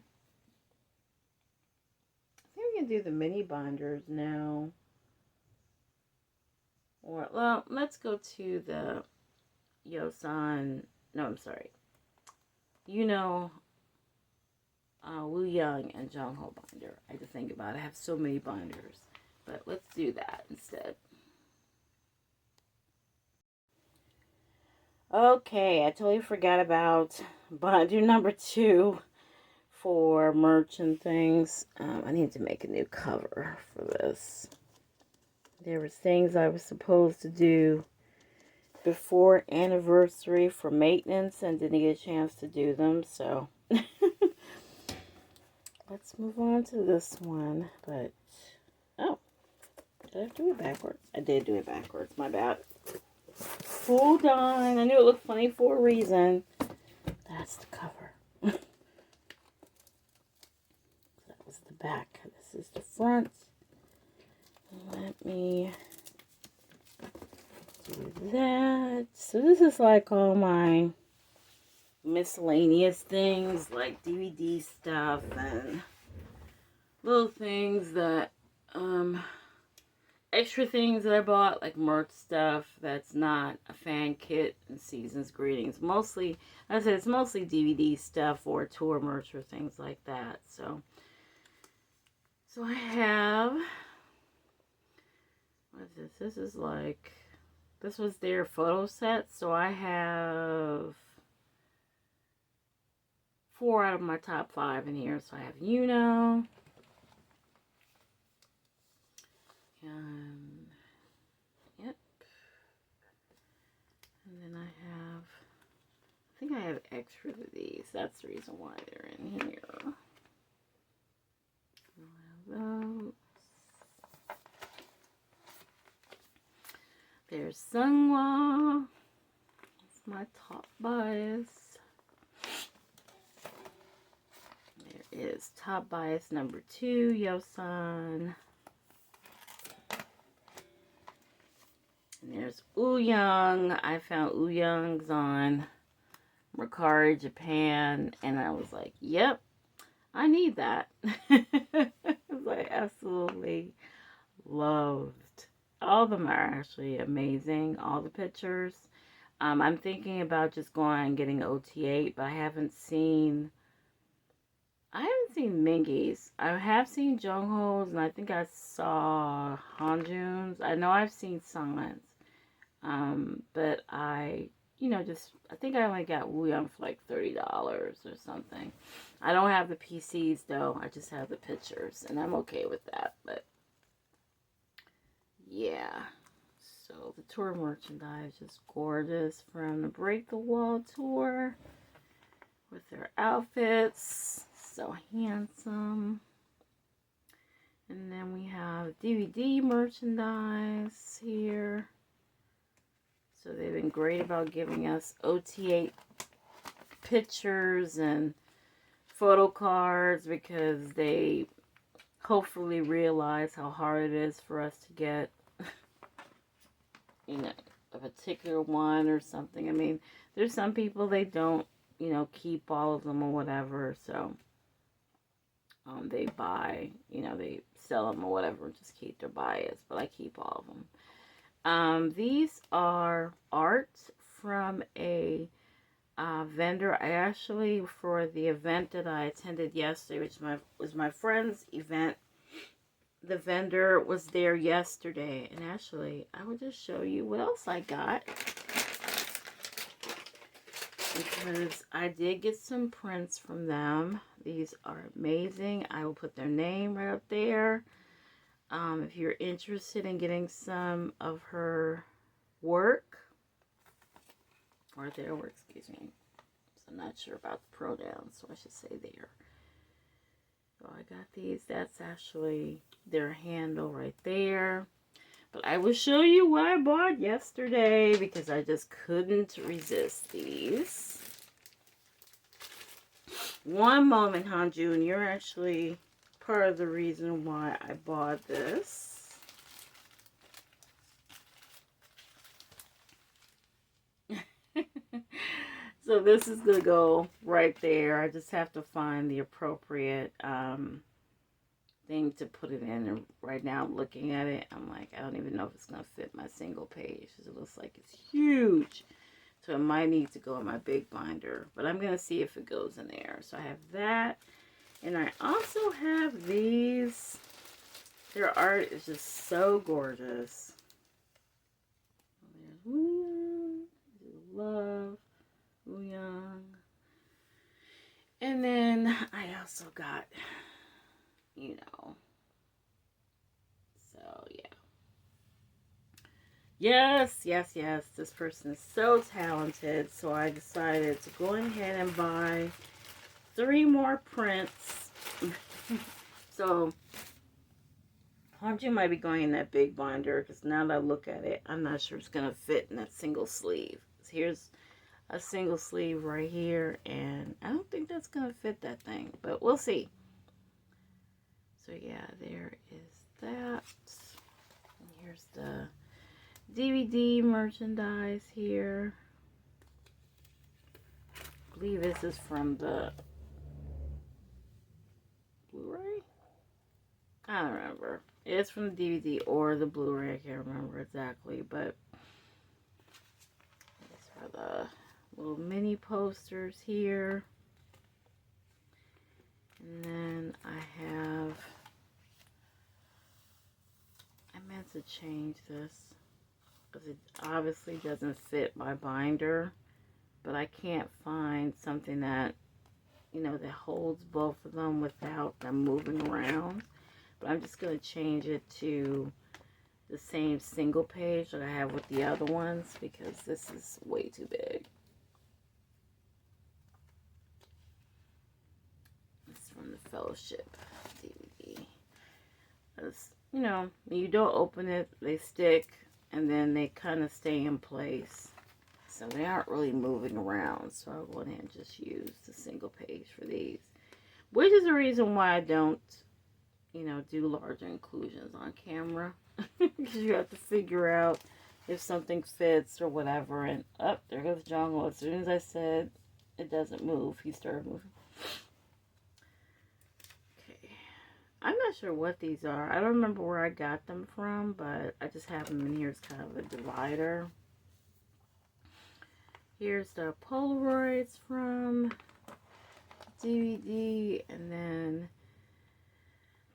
I think we can do the mini binders now. Or, well, let's go to the Yosan, no, I'm sorry. Wu Young and Jung Ho binder. I had to think about it. I have so many binders. But let's do that instead. Okay, I totally forgot about binder number 2 for merch and things. I need to make a new cover for this. There was things I was supposed to do before anniversary for maintenance and didn't get a chance to do them, so let's move on to this one. But oh, did I do it backwards? I did do it backwards, my bad. Hold on, I knew it looked funny for a reason. That's the cover. That was the back. This is the front. Let me do that. So this is like all my miscellaneous things, like DVD stuff and little things that extra things that I bought, like merch stuff that's not a fan kit and season's greetings. Mostly, I said, it's mostly DVD stuff or tour merch or things like that. So I have, what is this? This is like, this was their photo set. So I have 4 out of my top 5 in here. So I have yep. And then I think I have extra of these. That's the reason why they're in here. I'll have those. There's Sunghwa. That's my top bias. There is top bias number 2, Yosan. And there's Wooyoung. I found Wooyoungs on Mercari Japan, and I was like, yep, I need that. I absolutely loved. All of them are actually amazing. All the pictures. I'm thinking about just going and getting OT8, but I haven't seen Mingies. I have seen Jungho's, and I think I saw Hanjun's. I know I've seen Silence. But I think I only got Wooyoung for like $30 or something. I don't have the PCs though. I just have the pictures, and I'm okay with that. But yeah. So the tour merchandise is gorgeous from the Break the Wall tour with their outfits. So handsome. And then we have DVD merchandise here. So they've been great about giving us OT8 pictures and photo cards because they hopefully realize how hard it is for us to get, a particular one or something. I mean, there's some people they don't, keep all of them or whatever. So they buy, they sell them or whatever and just keep their bias. But I keep all of them. These are art from a vendor. I actually, for the event that I attended yesterday, which was my friend's event, the vendor was there yesterday. And actually, I will just show you what else I got. Because I did get some prints from them. These are amazing. I will put their name right up there. If you're interested in getting some of her work, or their work, excuse me. So I'm not sure about the pronouns, so I should say there. So I got these. That's actually their handle right there. But I will show you what I bought yesterday because I just couldn't resist these. One moment, Hanjun, you're actually part of the reason why I bought this. So this is going to go right there. I just have to find the appropriate thing to put it in. And right now I'm looking at it. I'm like, I don't even know if it's going to fit my single page. Because it looks like it's huge. So it might need to go in my big binder. But I'm going to see if it goes in there. So I have that. And I also have these. Their art is just so gorgeous. There's Wooyoung. Love. Wooyoung. And then I also got, so yeah. Yes. This person is so talented. So I decided to go ahead and buy 3 more prints. So Hanju might be going in that big binder because now that I look at it, I'm not sure it's going to fit in that single sleeve. So here's a single sleeve right here, and I don't think that's going to fit that thing, but we'll see. So yeah, there is that. And here's the DVD merchandise here. I believe this is from the Blu-ray? I don't remember. It's from the DVD or the Blu-ray. I can't remember exactly, but these are the little mini posters here. And then I meant to change this because it obviously doesn't fit my binder, but I can't find something that, that holds both of them without them moving around. But I'm just going to change it to the same single page that I have with the other ones because this is way too big. It's from the Fellowship DVD. As when you don't open it, they stick and then they kind of stay in place. So they aren't really moving around. So I'll go ahead and just use the single page for these. Which is the reason why I don't, do larger inclusions on camera. Because you have to figure out if something fits or whatever. And there goes Jungle. As soon as I said it doesn't move, he started moving. Okay. I'm not sure what these are. I don't remember where I got them from, but I just have them in here as kind of a divider. Here's the Polaroids from DVD, and then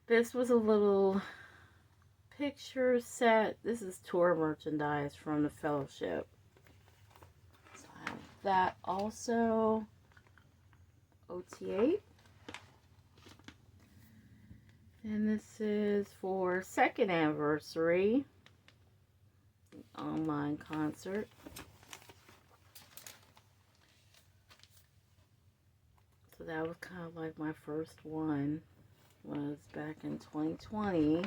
this was a little picture set. This is tour merchandise from the Fellowship. So I have that also. OT8. And this is for 2nd anniversary online concert. So that was kind of like my first one, was back in 2020.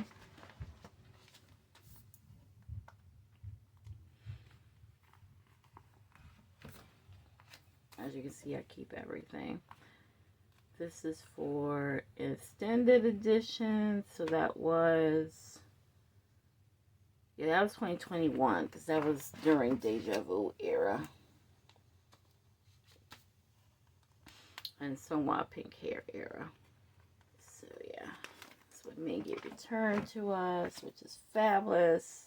As you can see, I keep everything. This is for extended edition, so that was, yeah, that was 2021, because that was during Deja Vu era. And somewhat pink hair era. So yeah, that's what Mingy returned to us, which is fabulous.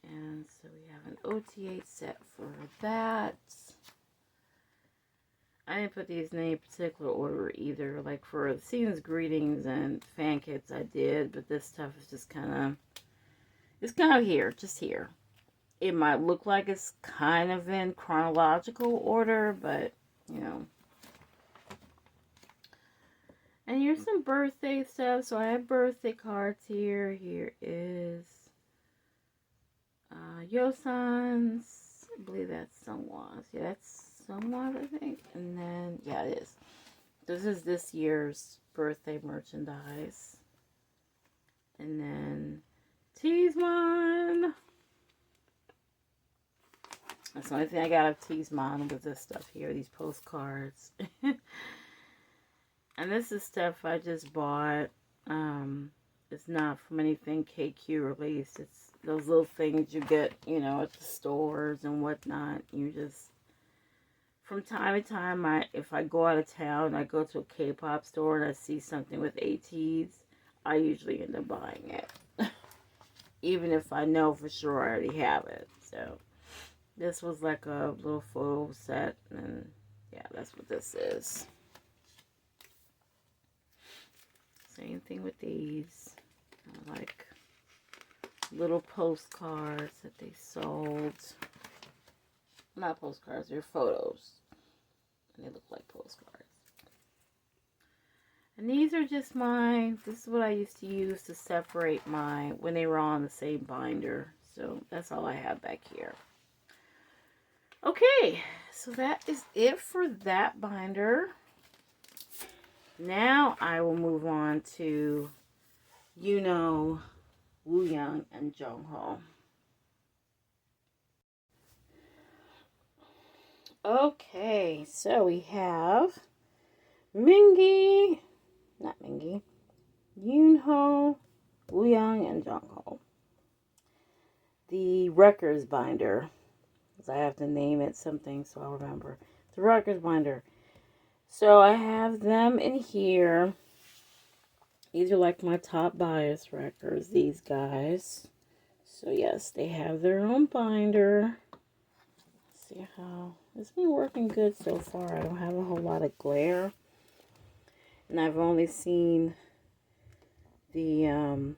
And so we have an OT8 set for that. I didn't put these in any particular order either. Like for the season's greetings and fan kits I did, but this stuff is just kind of here, just here. It might look like it's kind of in chronological order, but you know. And here's some birthday stuff. So I have birthday cards here. Here is Yosan's. I believe that's Sunwa's. Yeah, that's Sunwa's, I think. And then, yeah, it is. This is this year's birthday merchandise. And then ATEEZ. That's the only thing I got of ATEEZ with this stuff here, these postcards. And this is stuff I just bought. It's not from anything KQ released. It's those little things you get, you know, at the stores and whatnot. You just, from time to time, if I go out of town, I go to a K-pop store and I see something with ATEEZ, I usually end up buying it. Even if I know for sure I already have it. So this was like a little photo set, and yeah, that's what this is. Same thing with these, like little postcards that they sold. Not postcards, they're photos, and they look like postcards. And these are just this is what I used to use to separate when they were on the same binder. So that's all I have back here. Okay, so that is it for that binder. Now I will move on to, you know, Wooyoung and Jongho. Okay, so we have Yoonho, Wooyoung, and Jongho. The records binder. I have to name it something so I'll remember. The records binder. So I have them in here. These are like my top bias records, these guys. So yes, they have their own binder. Let's see how it's been working good so far. I don't have a whole lot of glare. And I've only seen the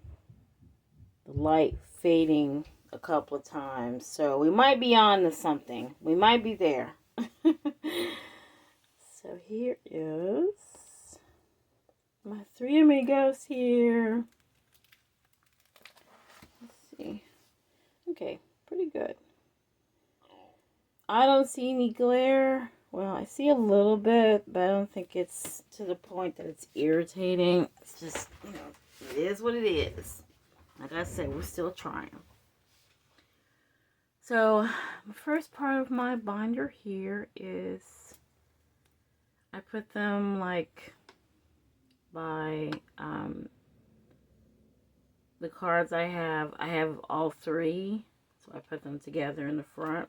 light fading a couple of times. So we might be on to something. We might be there. So here is my three amigos here. Let's see. Okay, pretty good. I don't see any glare. Well, I see a little bit, but I don't think it's to the point that it's irritating. It's just, you know, it is what it is. Like I said, we're still trying. So, the first part of my binder here is, I put them like by the cards I have. I have all three, so I put them together in the front.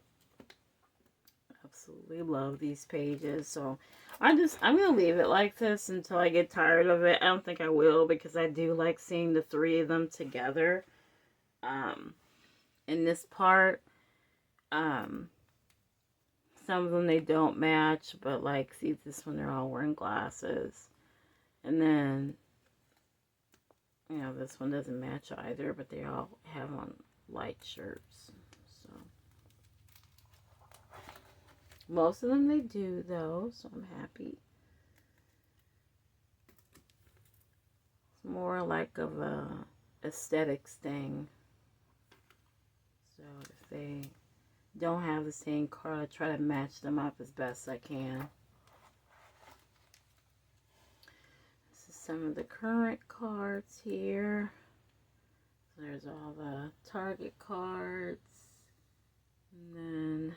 Absolutely love these pages. So I'm gonna leave it like this until I get tired of it. I don't think I will, because I do like seeing the three of them together in this part. Some of them they don't match, but like, see this one, they're all wearing glasses. And then, you know, this one doesn't match either, but they all have on light shirts. So most of them they do though, so I'm happy. It's more like of a aesthetics thing. So if they don't have the same card, I try to match them up as best I can. This is some of the current cards here. There's all the Target cards. And then,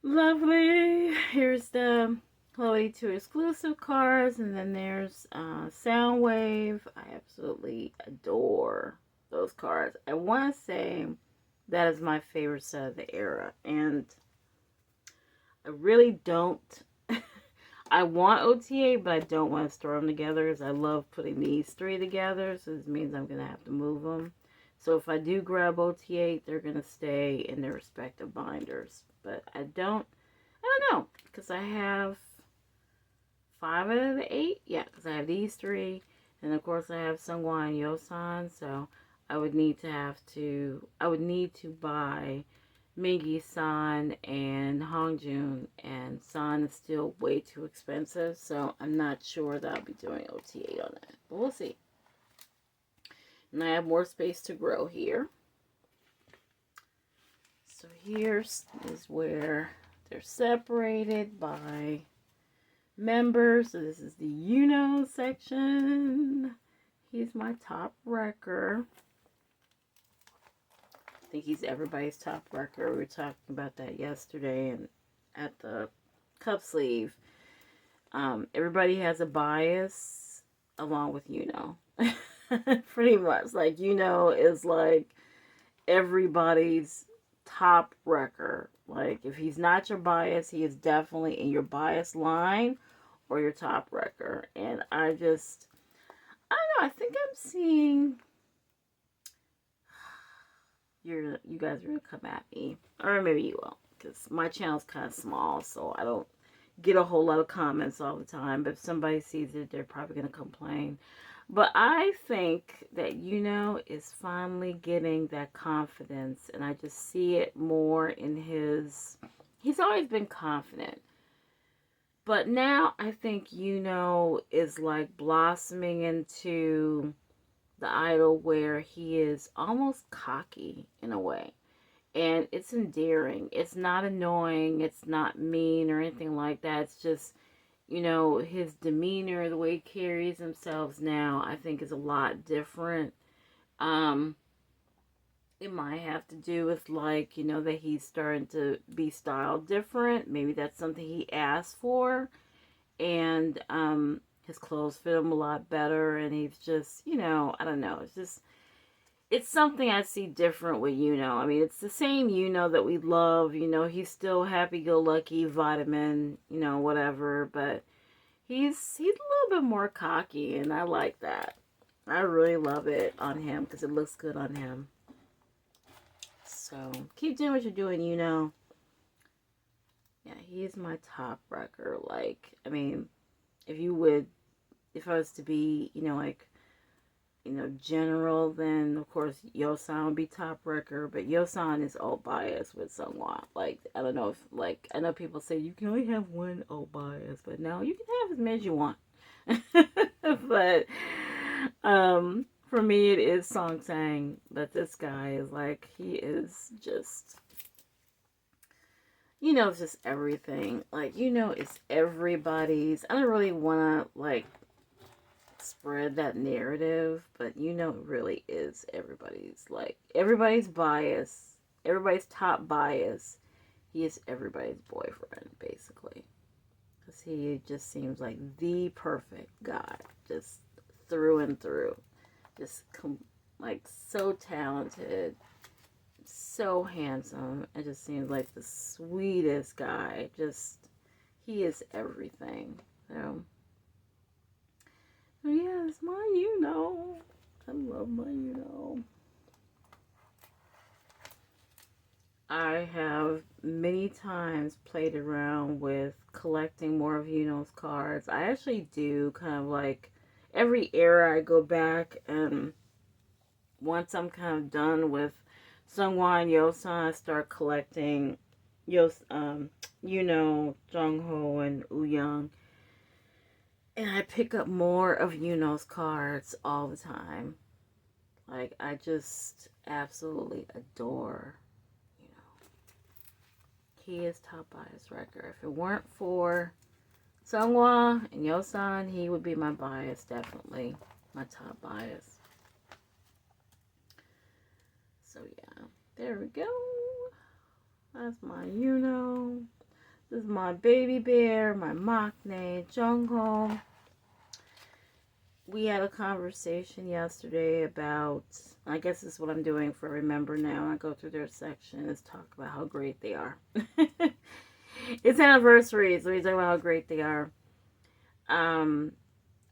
lovely. Here's the Chloe 2 exclusive cards. And then there's Soundwave. I absolutely adore those cards. I want to say that is my favorite set of the era. And I really don't. I want OTA, but I don't want to store them together because I love putting these three together. So this means I'm going to have to move them. So if I do grab OTA, they're going to stay in their respective binders. But I don't know. Because I have 5 out of the 8. Yeah, because I have these 3. And of course I have Seungwon and Yosan. So I would need to buy Mingi-san and Hongjun, and San is still way too expensive, so I'm not sure that I'll be doing OTA on that, but we'll see. And I have more space to grow here. So here is where they're separated by members. So this is the Yuno section. He's my top wrecker. I think he's everybody's top wrecker. We were talking about that yesterday and at the cup sleeve. Everybody has a bias along with Yuno. Pretty much. Like, Yuno is like everybody's top wrecker. Like, if he's not your bias, he is definitely in your bias line or your top wrecker. And I don't know, I think I'm seeing... You guys are going to come at me. Or maybe you won't. Because my channel's kind of small. So I don't get a whole lot of comments all the time. But if somebody sees it, they're probably going to complain. But I think that Yuno is finally getting that confidence. And I just see it more in his... He's always been confident. But now I think Yuno is like blossoming into... the idol where he is almost cocky in a way. And it's endearing. It's not annoying. It's not mean or anything like that. It's just, you know, his demeanor, the way he carries himself now, I think is a lot different. It might have to do with, like, you know, that he's starting to be styled different. Maybe that's something he asked for. And, his clothes fit him a lot better, and he's just, you know, I don't know. It's something I see different with Yuno. I mean, it's the same Yuno that we love. You know, he's still happy-go-lucky, vitamin, you know, whatever. But he's a little bit more cocky, and I like that. I really love it on him because it looks good on him. So, keep doing what you're doing, Yuno. Yeah, he is my top wrecker. Like, I mean, if I was to be, you know, like, you know, general, then of course Yosan would be top wrecker, but Yosan is all biased with Seungwon. Like, I don't know if, like, I know people say you can only have one all bias, but no, you can have as many as you want. But for me it is Song Sang, but this guy is like, he is just, you know, it's just everything. Like, you know, it's everybody's. I don't really want to, like, spread that narrative, but you know, it really is everybody's, like, everybody's bias, everybody's top bias. He is everybody's boyfriend, basically. Because he just seems like the perfect guy. Just through and through. Just, like, so talented. So handsome. It just seems like the sweetest guy. Just, he is everything. So, yes, my Yuno. I love my Yuno. I have many times played around with collecting more of Yuno's cards. I actually do kind of like every era I go back, and once I'm kind of done with Sungwon and Yosan, I start collecting Yuno, Jongho, and Wooyoung. And I pick up more of Yuno's cards all the time. Like, I just absolutely adore, you know, he is top bias wrecker. If it weren't for Sungwa and Yosan, he would be my bias, definitely. My top bias. So, yeah. There we go. That's my Yuno. This is my baby bear, my maknae, Jungho. We had a conversation yesterday about, I guess this is what I'm doing for Remember Now. I go through their section and talk about how great they are. It's anniversary, so we talk about how great they are. I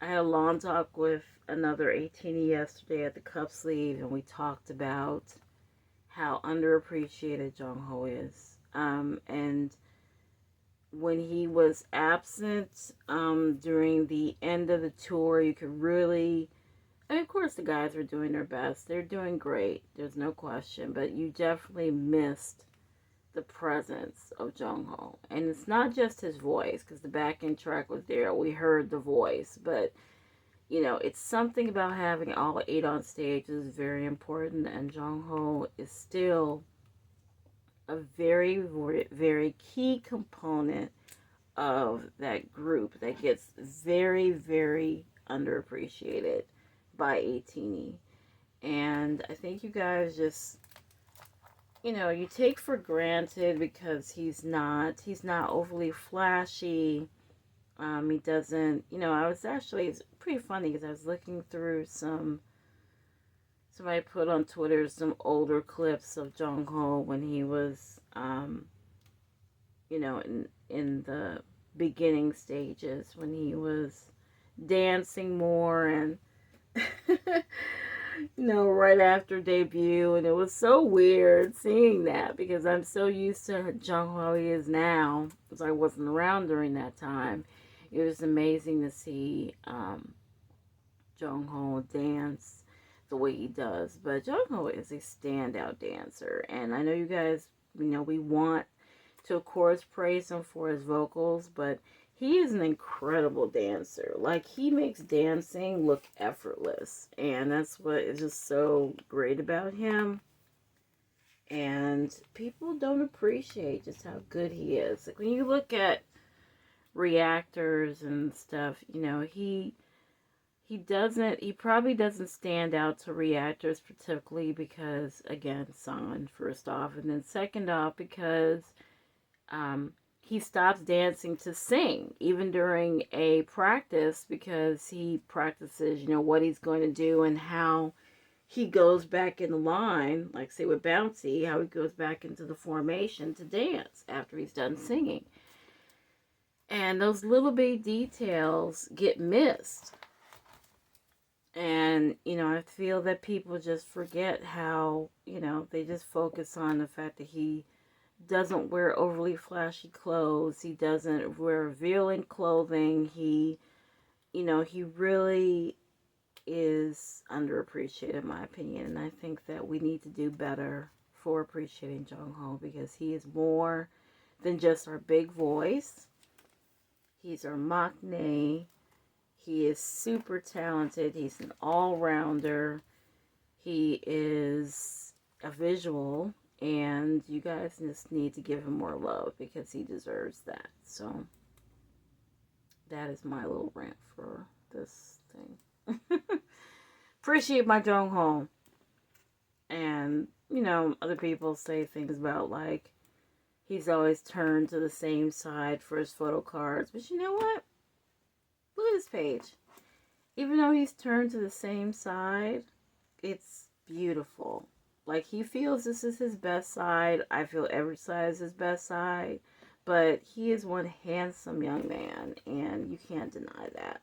had a long talk with another 18 yesterday at the cup sleeve, and we talked about how underappreciated Jongho is. And when he was absent during the end of the tour, you could really, I mean, of course the guys were doing their best. They're doing great. There's no question. But you definitely missed the presence of Jongho. And it's not just his voice, because the back end track was there. We heard the voice. But, you know, it's something about having all 8 on stage is very important. And Jongho is still a very, very key component of that group that gets very, very underappreciated by ATEEZ. And I think you guys just, you know, you take for granted because he's not overly flashy. He doesn't, you know, I was actually, it's pretty funny because I was looking through somebody put on Twitter some older clips of Jongho when he was, you know, in the beginning stages, when he was dancing more and, you know, right after debut. And it was so weird seeing that because I'm so used to Jongho he is now, because I wasn't around during that time. It was amazing to see Jongho dance the way he does. But Jongho is a standout dancer, and I know you guys, you know, we want to of course praise him for his vocals, but he is an incredible dancer. Like, he makes dancing look effortless, and that's what is just so great about him. And people don't appreciate just how good he is. Like, when you look at reactors and stuff, you know, he probably doesn't stand out to reactors particularly because, again, Son, first off, and then second off, because he stops dancing to sing, even during a practice, because he practices, you know, what he's going to do and how he goes back in the line, like say with Bouncy, how he goes back into the formation to dance after he's done singing. And those little bitty details get missed. And, you know, I feel that people just forget how, you know, they just focus on the fact that he doesn't wear overly flashy clothes. He doesn't wear revealing clothing. He, you know, he really is underappreciated in my opinion. And I think that we need to do better for appreciating Jongho, because he is more than just our big voice. He's our maknae. He is super talented. He's an all-rounder. He is a visual. And you guys just need to give him more love because he deserves that. So, that is my little rant for this thing. Appreciate my Jongho. And, you know, other people say things about, like, he's always turned to the same side for his photo cards. But you know what? Look at this page. Even though he's turned to the same side, it's beautiful. Like, he feels this is his best side. I feel every side is his best side. But he is one handsome young man, and you can't deny that.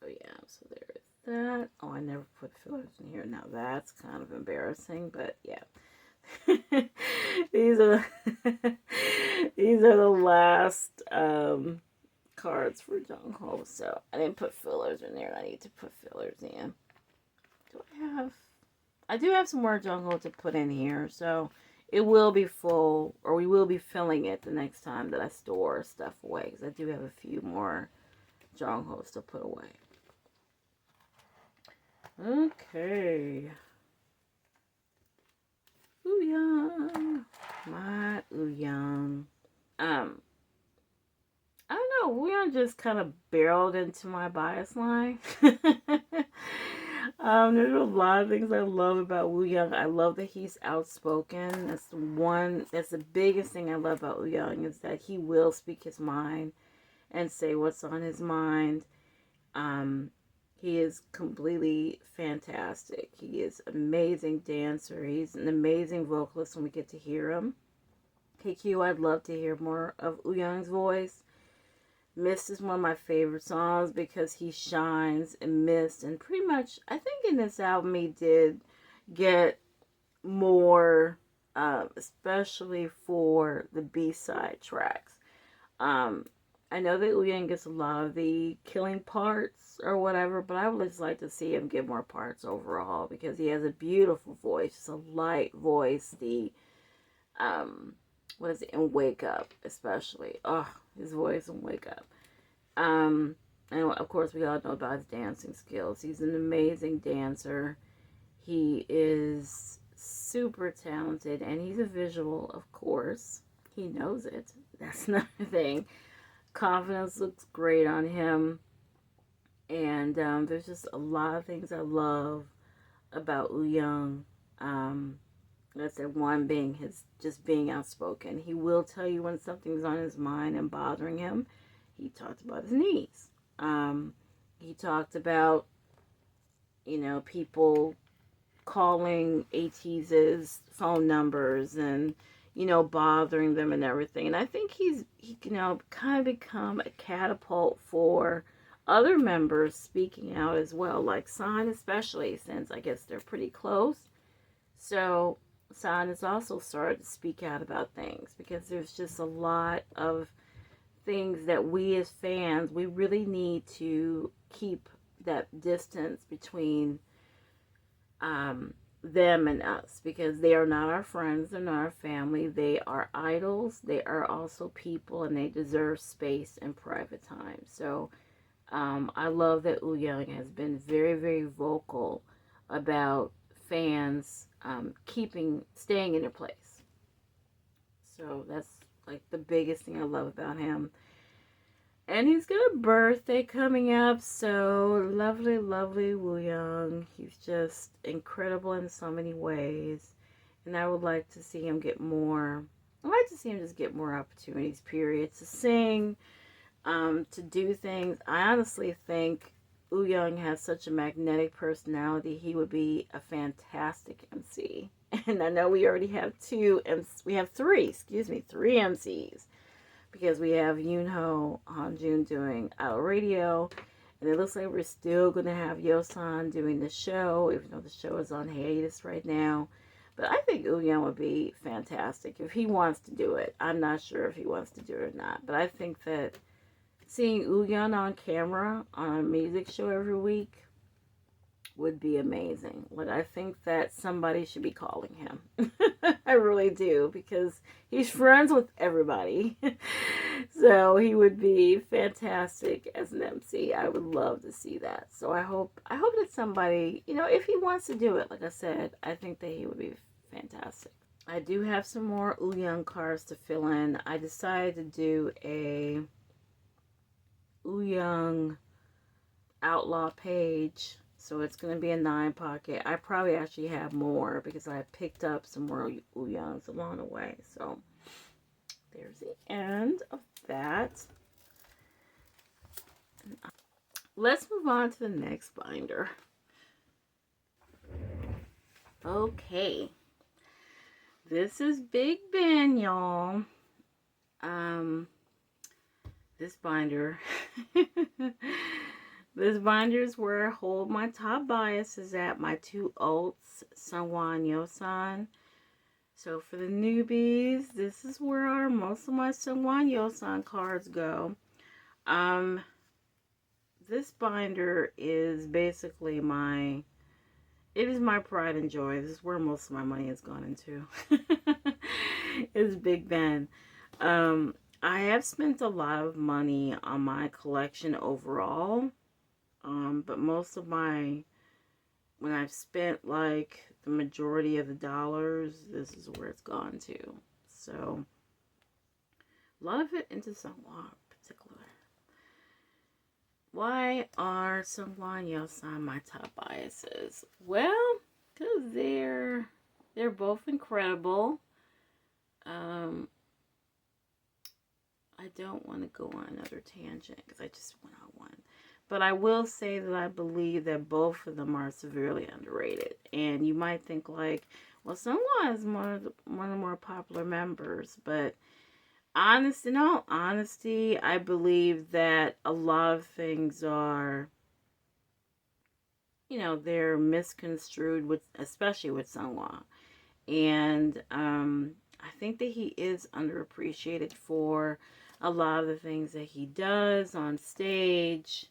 So, yeah, so there is that. Oh, I never put fillers in here. Now that's kind of embarrassing, but yeah. these are these are the last cards for Jung Ho. So I didn't put fillers in there. I need to put fillers in. I do have some more Jung Ho to put in here, so it will be full, or we will be filling it the next time that I store stuff away, because I do have a few more Jung Ho's to put away. Okay. Wooyoung. My Wooyoung. I don't know. Wooyoung just kind of barreled into my bias line. There's a lot of things I love about Wooyoung. I love that he's outspoken. That's the biggest thing I love about Wooyoung, is that he will speak his mind and say what's on his mind. He is completely fantastic. He is an amazing dancer. He's an amazing vocalist when we get to hear him. KQ, I'd love to hear more of Wooyoung's voice. Mist is one of my favorite songs because he shines in Mist. And pretty much, I think in this album he did get more, especially for the B-side tracks. I know that Wooyoung gets a lot of the killing parts or whatever, but I would just like to see him get more parts overall, because he has a beautiful voice. It's a light voice. What is it, in Wake Up, especially. Oh, his voice in Wake Up. And of course, we all know about his dancing skills. He's an amazing dancer. He is super talented, and he's a visual, of course. He knows it. That's another thing. Confidence looks great on him. And there's just a lot of things I love about Wooyoung. Like I said, one being just being outspoken. He will tell you when something's on his mind and bothering him. He talked about his knees. He talked about, people calling ATEEZ phone numbers and, bothering them and everything. And I think he kind of become a catapult for other members speaking out as well, like San, especially, since I guess they're pretty close. So San has also started to speak out about things, because there's just a lot of things that we as fans, we really need to keep that distance between them and us, because they are not our friends, they're not our family, they are idols, they are also people, and they deserve space and private time. So I love that Wooyoung has been very, very vocal about fans staying in their place. So that's like the biggest thing I love about him. And he's got a birthday coming up, so lovely, lovely Wooyoung. He's just incredible in so many ways. And I would like to see him get more, I'd like to see him just get more opportunities, period, to sing, to do things. I honestly think Wooyoung has such a magnetic personality. He would be a fantastic MC. And I know we already have three MCs. Because we have Yoonho Hanjun doing Idol Radio, and it looks like we're still going to have Yosan doing the show, even though the show is on hiatus right now. But I think Wooyoung would be fantastic if he wants to do it. I'm not sure if he wants to do it or not, but I think that seeing Wooyoung on camera on a music show every week would be amazing. Like, I think that somebody should be calling him. I really do, because he's friends with everybody. So he would be fantastic as an MC. I would love to see that. So I hope that somebody, if he wants to do it, like I said, I think that he would be fantastic. I do have some more Wooyoung cards to fill in. I decided to do a Wooyoung Outlaw page. So it's going to be a 9-pocket. I probably actually have more, because I picked up some more Wooyoungs along the way. So there's the end of that. Let's move on to the next binder. Okay. This is Big Ben, y'all. This binder This binder is where I hold my top biases at, my two ults, Sunghwa and Yosan. So for the newbies, this is where most of my Sunghwa and Yosan cards go. This binder is basically it is my pride and joy. This is where most of my money has gone into. It's Big Ben. I have spent a lot of money on my collection overall. But most of when I've spent like the majority of the dollars, this is where it's gone to. So, a lot of it into Sunghwa in particular. Why are Sunghwa and Yosan my top biases? Well, because they're both incredible. I don't want to go on another tangent because I just went on one. But I will say that I believe that both of them are severely underrated. And you might think like, well, Sunghwa is one of the more popular members. But in all honesty, I believe that a lot of things are, they're misconstrued, especially with Sunghwa. And I think that he is underappreciated for a lot of the things that he does on stage.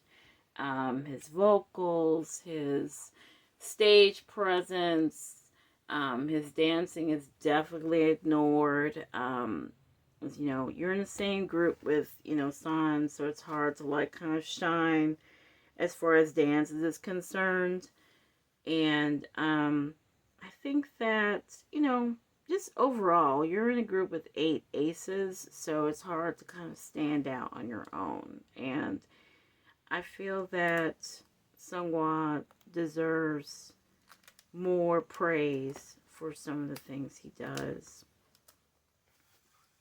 His vocals, his stage presence, his dancing is definitely ignored. You're in the same group with, San, so it's hard to like kind of shine as far as dances is concerned. And I think that, just overall, you're in a group with 8 aces, so it's hard to kind of stand out on your own. And I feel that Sunghwa deserves more praise for some of the things he does.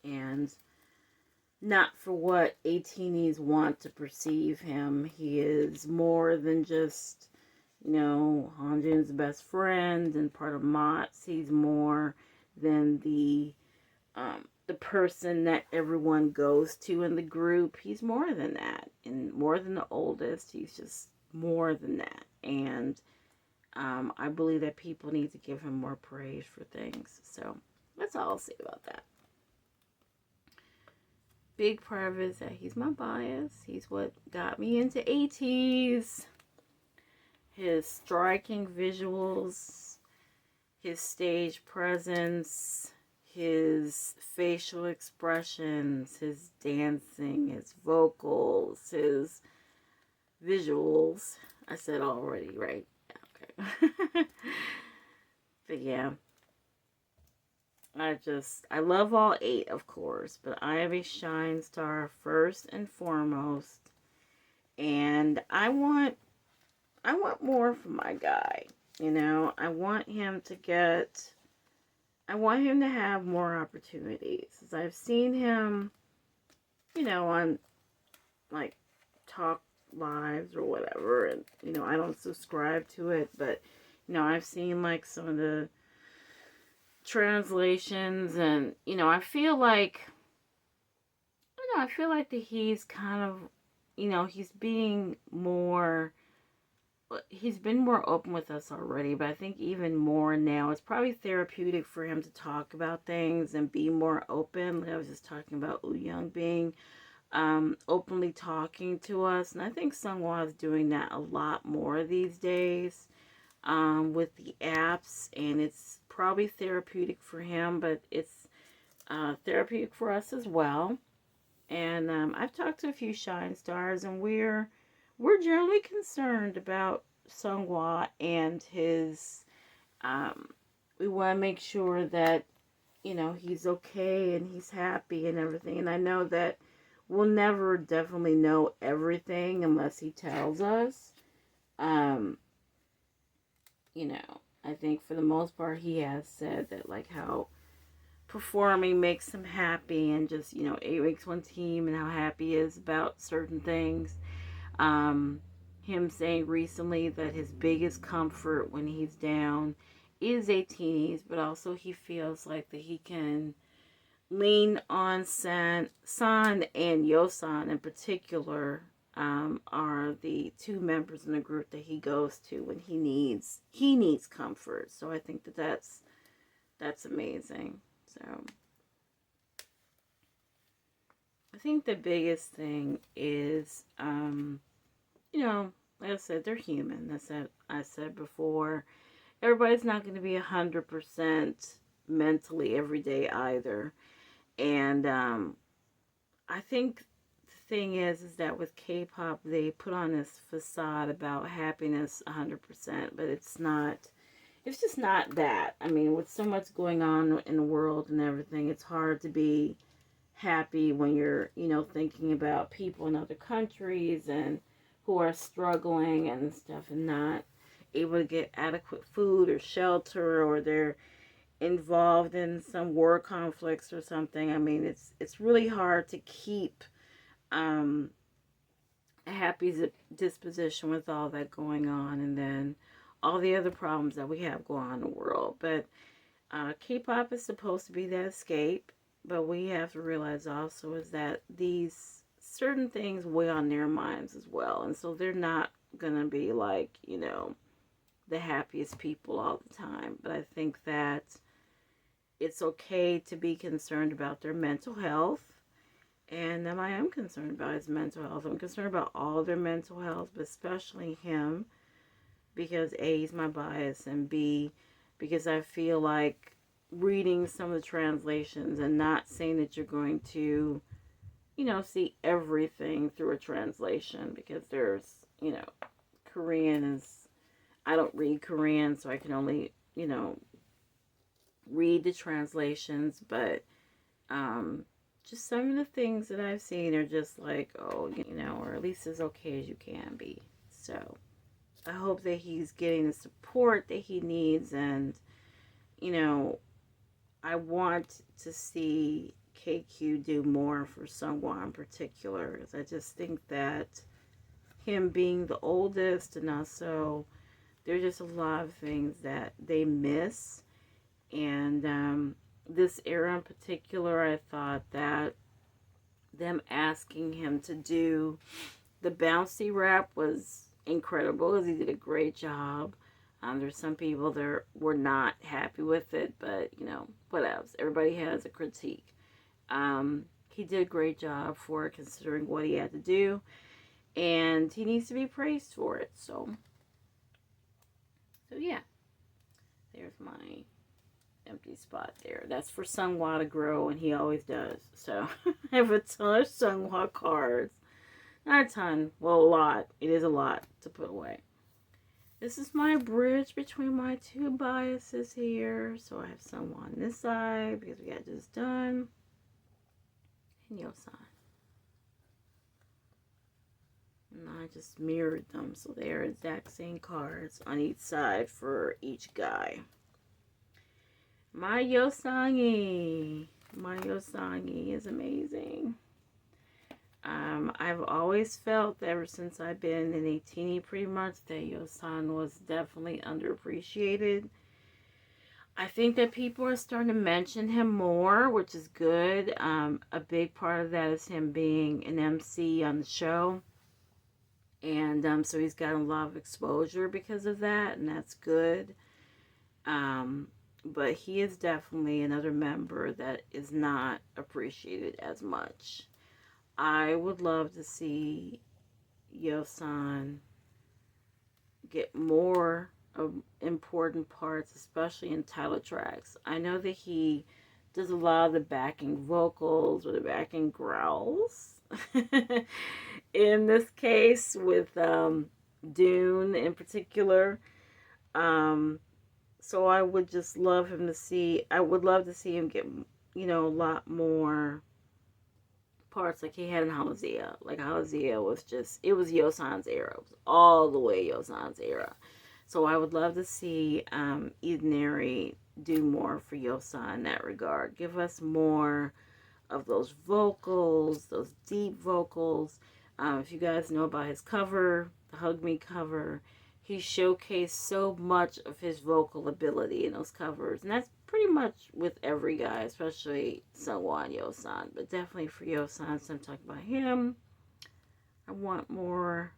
And not for what ATEEZ want to perceive him. He is more than just, Hanjin's best friend and part of MOTS. He's more than the person that everyone goes to in the group. He's more than that, and more than the oldest. He's just more than that. And I believe that people need to give him more praise for things. So that's all I'll say about that. Big part of it is that he's my bias. He's what got me into ATEEZ. His striking visuals, his stage presence, his facial expressions, his dancing, his vocals, his visuals. I said already, right? Yeah, okay. But yeah. I love all 8, of course, but I have a Shine Star first and foremost. And I want more from my guy. I want him to have more opportunities. As I've seen him, on like talk lives or whatever, and I don't subscribe to it, but I've seen like some of the translations, and I feel like that he's kind of he's been more open with us already, but I think even more now. It's probably therapeutic for him to talk about things and be more open. Like I was just talking about Young being openly talking to us, and I think Sunghwa is doing that a lot more these days with the apps, and it's probably therapeutic for him, but it's therapeutic for us as well. And I've talked to a few Shine Stars, and we're generally concerned about Sunghwa and his, we want to make sure that, he's okay and he's happy and everything. And I know that we'll never definitely know everything unless he tells us. I think for the most part he has said that, like, how performing makes him happy, and just, 8 weeks one team, and how happy he is about certain things. Him saying recently that his biggest comfort when he's down is ATEEZ, but also he feels like that he can lean on San and Yosan in particular are the two members in the group that he goes to when he needs comfort. So I think that that's amazing. So I think the biggest thing is, you know, like I said, they're human. That's what I said before. Everybody's not going to be 100% mentally every day either. And I think the thing is that with K-pop, they put on this facade about happiness 100%, but it's not. It's just not that. I mean, with so much going on in the world and everything, it's hard to be happy when you're, you know, thinking about people in other countries and who are struggling and stuff and not able to get adequate food or shelter, or they're involved in some war conflicts or something. I mean, it's really hard to keep a happy disposition with all that going on, and then all the other problems that we have going on in the world. But K-pop is supposed to be that escape, but we have to realize also is that these certain things weigh on their minds as well, and so they're not gonna be like, you know, the happiest people all the time. But I think that it's okay to be concerned about their mental health, and I am concerned about his mental health. I'm concerned about all their mental health, but especially him, because A, he's my bias, and B, because I feel like reading some of the translations and not saying that you're going to, you know, see everything through a translation, because there's, you know, Korean is, I don't read Korean, so I can only, you know, read the translations, but just some of the things that I've seen are just like, oh, you know, or at least as okay as you can be. So I hope that he's getting the support that he needs, and, you know, I want to see KQ do more for Sungwon in particular, because I just think that him being the oldest, and also there's just a lot of things that they miss. And this era in particular, I thought that them asking him to do the bouncy rap was incredible, because he did a great job. There's some people that were not happy with it, but, you know, what else? Everybody has a critique. He did a great job for it, considering what he had to do, and he needs to be praised for it. So yeah, there's my empty spot there. That's for Sunghwa to grow, and he always does. So I have a ton of Sunghwa cards. Not a ton. Well, a lot. It is a lot to put away. This is my bridge between my two biases here. So I have Sunghwa on this side, because we got this done. And Yosan. And I just mirrored them, so they are exact same cards on each side for each guy. My Yosangi is amazing. I've always felt ever since I've been in ATEEZ pretty much that Yosan was definitely underappreciated. I think that people are starting to mention him more, which is good. A big part of that is him being an MC on the show. And so he's got a lot of exposure because of that, and that's good. But he is definitely another member that is not appreciated as much. I would love to see Yosan get more of important parts, especially in title tracks. I know that he does a lot of the backing vocals or the backing growls. In this case, with Dune in particular. So I would just love him to see, I would love to see him get, you know, a lot more parts like he had in Halazia. Like Halazia was just, it was Yosan's era. It was all the way Yosan's era. So I would love to see Idenari do more for Yosan in that regard. Give us more of those vocals, those deep vocals. If you guys know about his cover, the Hug Me cover, he showcased so much of his vocal ability in those covers. And that's pretty much with every guy, especially Sungwon and Yosan. But definitely for Yosan, so I'm talking about him. I want more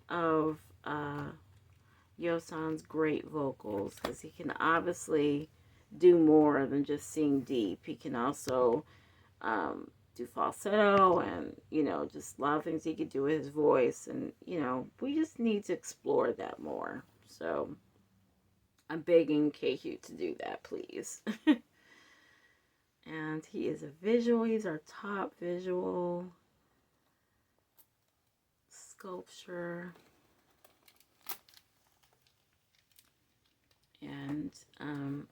of Yosan's great vocals, because he can obviously do more than just sing deep. He can also do falsetto, and just a lot of things he could do with his voice, and we just need to explore that more. So I'm begging KQ to do that, please. And he is a visual. He's our top visual sculpture. And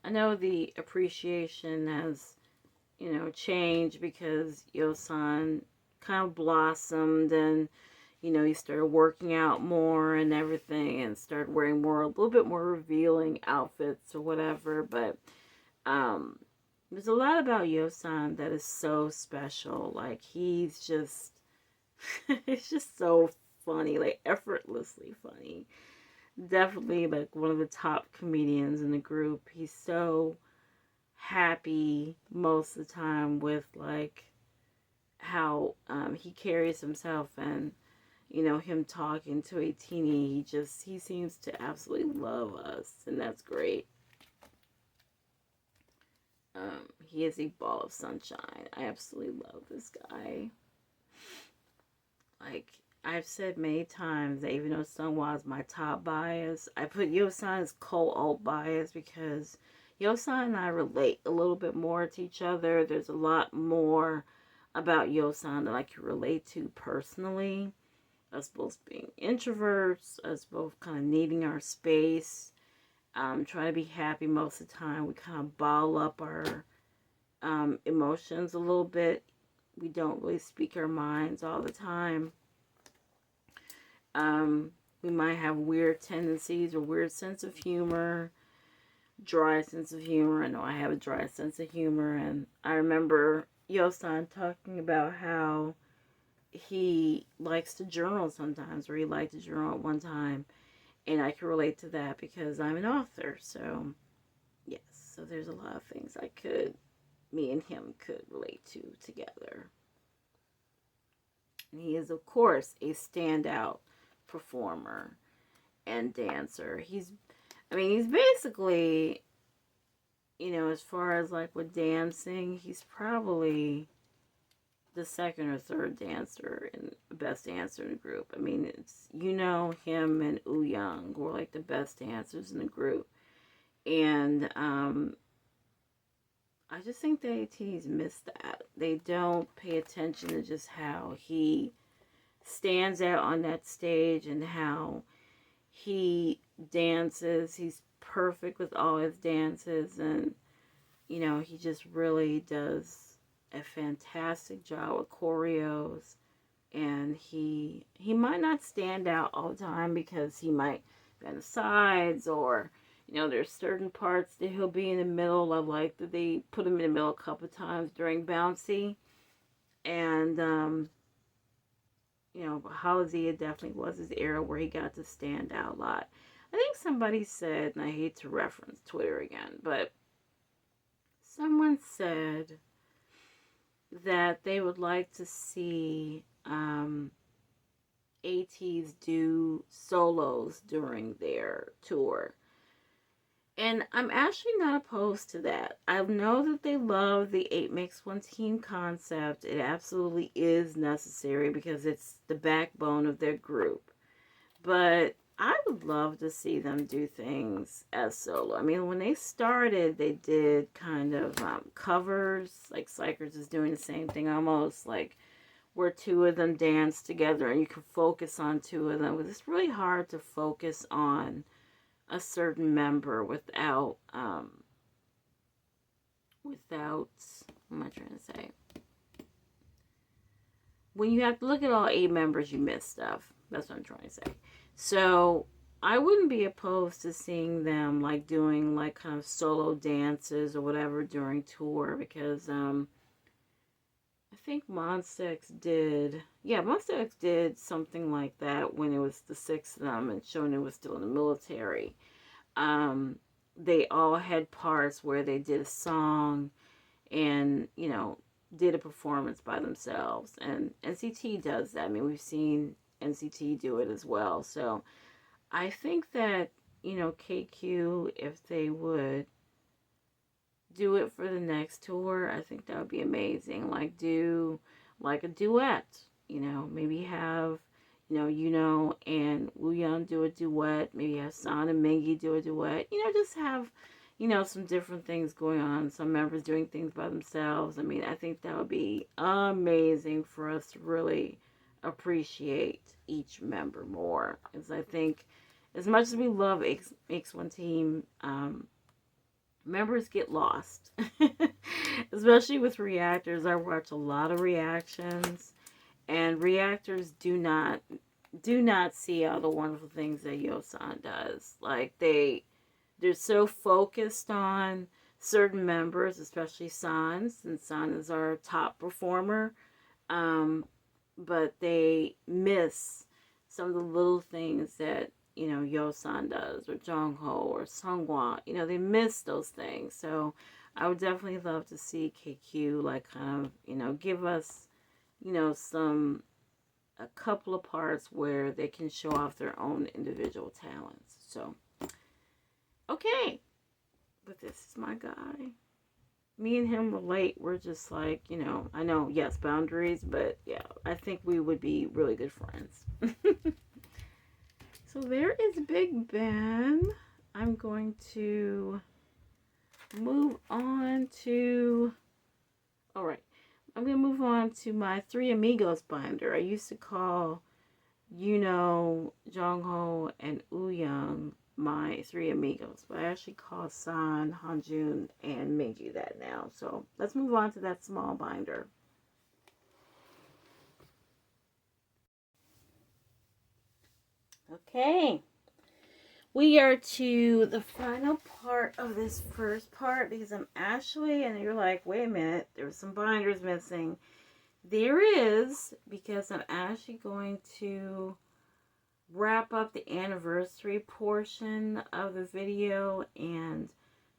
I know the appreciation has, changed because Yosan kind of blossomed, and, he started working out more and everything, and started wearing a little bit more revealing outfits or whatever. But there's a lot about Yosan that is so special. Like, he's just, it's just so funny, like effortlessly funny. Definitely like one of the top comedians in the group. He's so happy most of the time with like how he carries himself, and him talking to a teenie. He seems to absolutely love us, and that's great. He is a ball of sunshine. I absolutely love this guy. Like, I've said many times that even though Sunhwa is my top bias, I put Yosan as co-alt bias because Yosan and I relate a little bit more to each other. There's a lot more about Yosan that I can relate to personally. Us both being introverts, us both kind of needing our space, trying to be happy most of the time. We kind of bottle up our emotions a little bit. We don't really speak our minds all the time. We might have weird tendencies or weird sense of humor, dry sense of humor. I know I have a dry sense of humor, and I remember Yosan talking about how he likes to journal sometimes, or he liked to journal at one time, and I can relate to that because I'm an author. So yes, so there's a lot of things me and him could relate to together. And he is, of course, a standout performer and dancer. He's basically, as far as like with dancing, he's probably the second or third dancer and best dancer in the group. I mean, it's, him and Young were like the best dancers in the group. And I just think the ATEEZ miss that. They don't pay attention to just how he stands out on that stage and how he dances. He's perfect with all his dances, and he just really does a fantastic job with choreos. And he might not stand out all the time because he might be on the sides, or there's certain parts that he'll be in the middle of, like that they put him in the middle a couple of times during Bouncy. And Halazia definitely was his era where he got to stand out a lot. I think somebody said, and I hate to reference Twitter again, but someone said that they would like to see ATEEZ do solos during their tour. And I'm actually not opposed to that. I know that they love the 8 makes 1 team concept. It absolutely is necessary because it's the backbone of their group. But I would love to see them do things as solo. I mean, when they started, they did kind of covers. Like Psychers is doing the same thing almost. Like where 2 of them dance together and you can focus on 2 of them. Because it's really hard to focus on a certain member without, what am I trying to say? When you have to look at all 8 members, you miss stuff. That's what I'm trying to say. So I wouldn't be opposed to seeing them like doing like kind of solo dances or whatever during tour, because I think Monsta X did something like that when it was the 6 of them and Shonen was still in the military. They all had parts where they did a song, and did a performance by themselves. And NCT does that. I mean, we've seen NCT do it as well. So I think that, you know, KQ, if they would do it for the next tour, I think that would be amazing. Like, do like a duet, you know, maybe have, and Wooyeon do a duet, maybe have San and Mingi do a duet, you know, just have, you know, some different things going on, some members doing things by themselves. I mean, I think that would be amazing for us to really appreciate each member more. Because I think, as much as we love X1 Team, members get lost. Especially with reactors. I watch a lot of reactions, and reactors do not see all the wonderful things that Yosan does. Like, they're so focused on certain members, especially San, since San is our top performer. But they miss some of the little things that, you know, Yosan does, or Jongho, or Seonghwa. You know, they miss those things. So I would definitely love to see KQ, like, kind of, you know, give us, you know, a couple of parts where they can show off their own individual talents. So, okay. But this is my guy. Me and him relate. We're just like, you know, I know, yes, boundaries, but yeah, I think we would be really good friends. So there is Big Ben. I'm going to move on to, all right, I'm going to move on to my Three Amigos binder. I used to call, you know, Jongho and Wooyoung my Three Amigos, but I actually call San, Hanjun, and Mingi that now. So let's move on to that small binder. Okay. We are to the final part of this first part, because I'm actually, and you're like, wait a minute, there were some binders missing. There is, because I'm actually going to wrap up the anniversary portion of the video, and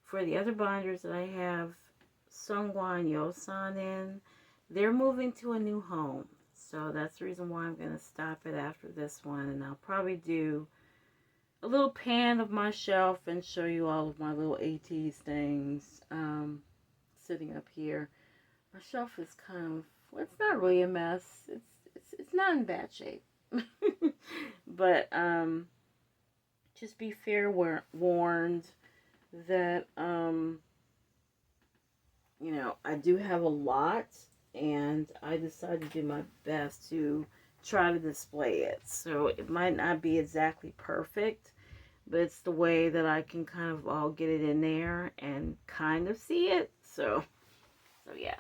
for the other binders that I have Seonghwa and Yosan in, they're moving to a new home. So that's the reason why I'm going to stop it after this one, and I'll probably do a little pan of my shelf and show you all of my little ATEEZ things sitting up here. My shelf is kind of, well, it's not really a mess. It's not in bad shape. But just be fair warned that you know, I do have a lot, and I decided to do my best to try to display it. So it might not be exactly perfect, but it's the way that I can kind of all get it in there and kind of see it. So yeah.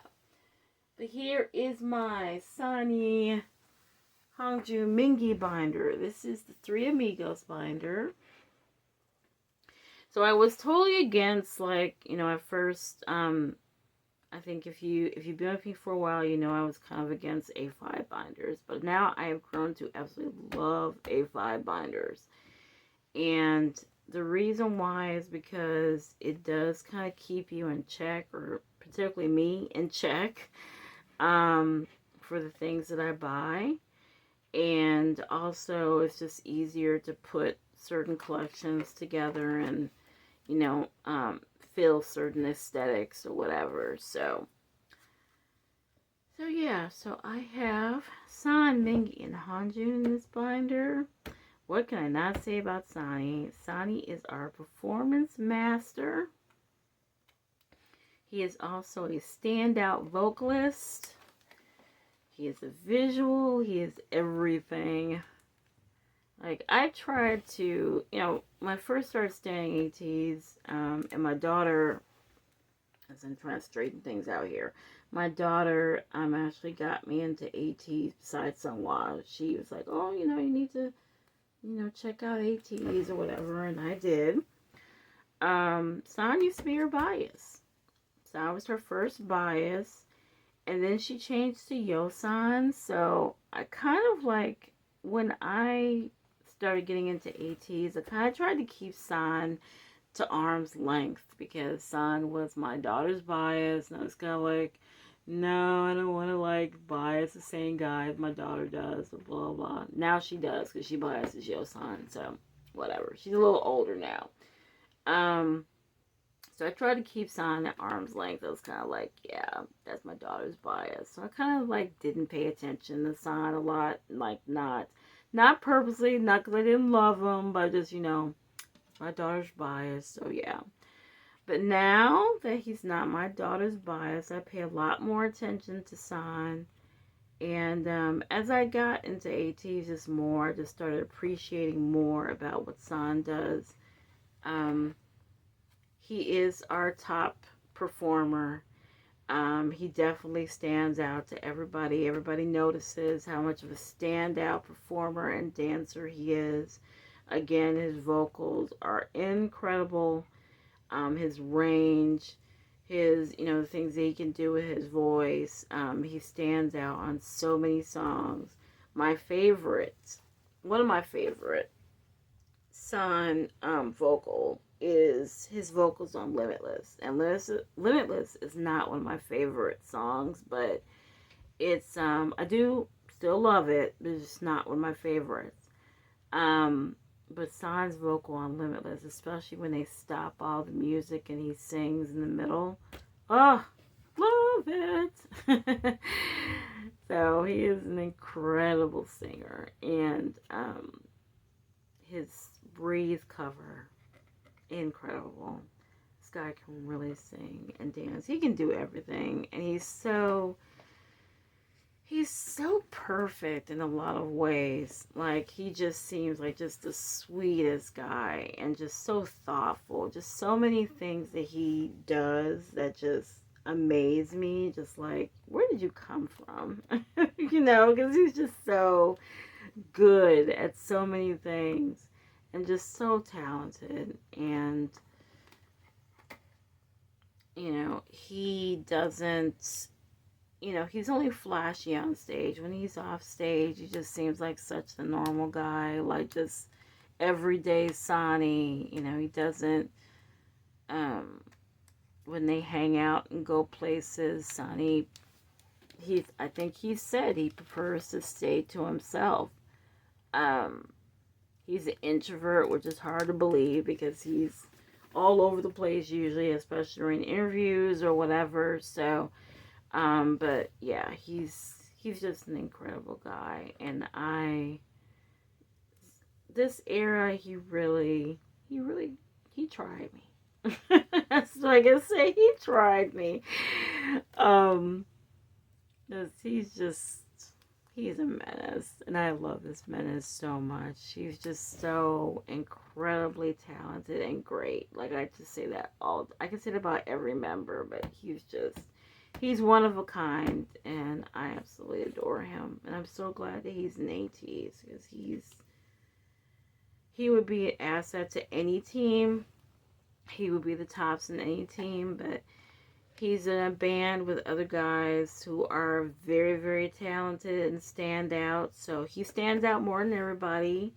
But here is my Sunny Hongju Mingi binder. This is the Three Amigos binder. So I was totally against, like, you know, at first, I think if you've been with me for a while, you know I was kind of against A5 binders. But now I have grown to absolutely love A5 binders. And the reason why is because it does kind of keep you in check, or particularly me in check, for the things that I buy. And also, it's just easier to put certain collections together and, you know, fill certain aesthetics or whatever. So yeah, so I have San, Mingi, and Hanjun in this binder. What can I not say about Sani? Sani is our performance master. He is also a standout vocalist. He is a visual. He is everything. Like, I tried to, you know, when I first started studying ATEEZ, and my daughter, as I'm trying to straighten things out here, my daughter actually got me into ATEEZ besides Seonghwa. She was like, oh, you know, you need to, you know, check out ATEEZ or whatever, and I did. San used to be her bias. San was her first bias, and then she changed to Yosan. So I kind of, like, when I started getting into ATEEZ, I kind of tried to keep San to arm's length, because San was my daughter's bias, and I was kind of like, no, I don't want to like bias the same guy as my daughter does, blah, blah, blah. Now she does because she biases your son, so whatever. She's a little older now. Um, so I tried to keep Son at arm's length. I was kind of like, yeah, that's my daughter's bias. So I kind of like didn't pay attention to Son a lot, like not purposely, not because I didn't love him, but just my daughter's bias. So yeah. But now that he's not my daughter's bias, I pay a lot more attention to Son. And as I got into ATEEZ just more, I just started appreciating more about what Son does. Um, he is our top performer. He definitely stands out to everybody. Everybody notices how much of a standout performer and dancer he is. Again, his vocals are incredible. His range, the things that he can do with his voice. He stands out on so many songs. One of my favorite Son vocal is his vocals on Limitless. And Limitless is not one of my favorite songs, but it's I do still love it, but it's just not one of my favorites. But Son's vocal on Limitless, especially when they stop all the music and he sings in the middle. Oh, love it. So he is an incredible singer, and his Breathe cover, incredible. This guy can really sing and dance. He can do everything, and he's so perfect in a lot of ways. Like, he just seems like just the sweetest guy and just so thoughtful. Just so many things that he does that just amaze me. Just like, where did you come from? Because he's just so good at so many things and just so talented. And, he doesn't, he's only flashy on stage. When he's off stage, he just seems like such a normal guy, like just everyday Sonny. He doesn't, when they hang out and go places, Sonny, I think he said he prefers to stay to himself. He's an introvert, which is hard to believe because he's all over the place usually, especially during interviews or whatever. So, but yeah, he's just an incredible guy, and this era, he tried me. That's what I can say. He tried me. 'Cause he's a menace, and I love this menace so much. He's just so incredibly talented and great. Like, I can say that about every member, but he's one of a kind, and I absolutely adore him. And I'm so glad that he's an ATEEZ, because he would be an asset to any team. He would be the tops in any team, but he's in a band with other guys who are very, very talented and stand out. So he stands out more than everybody.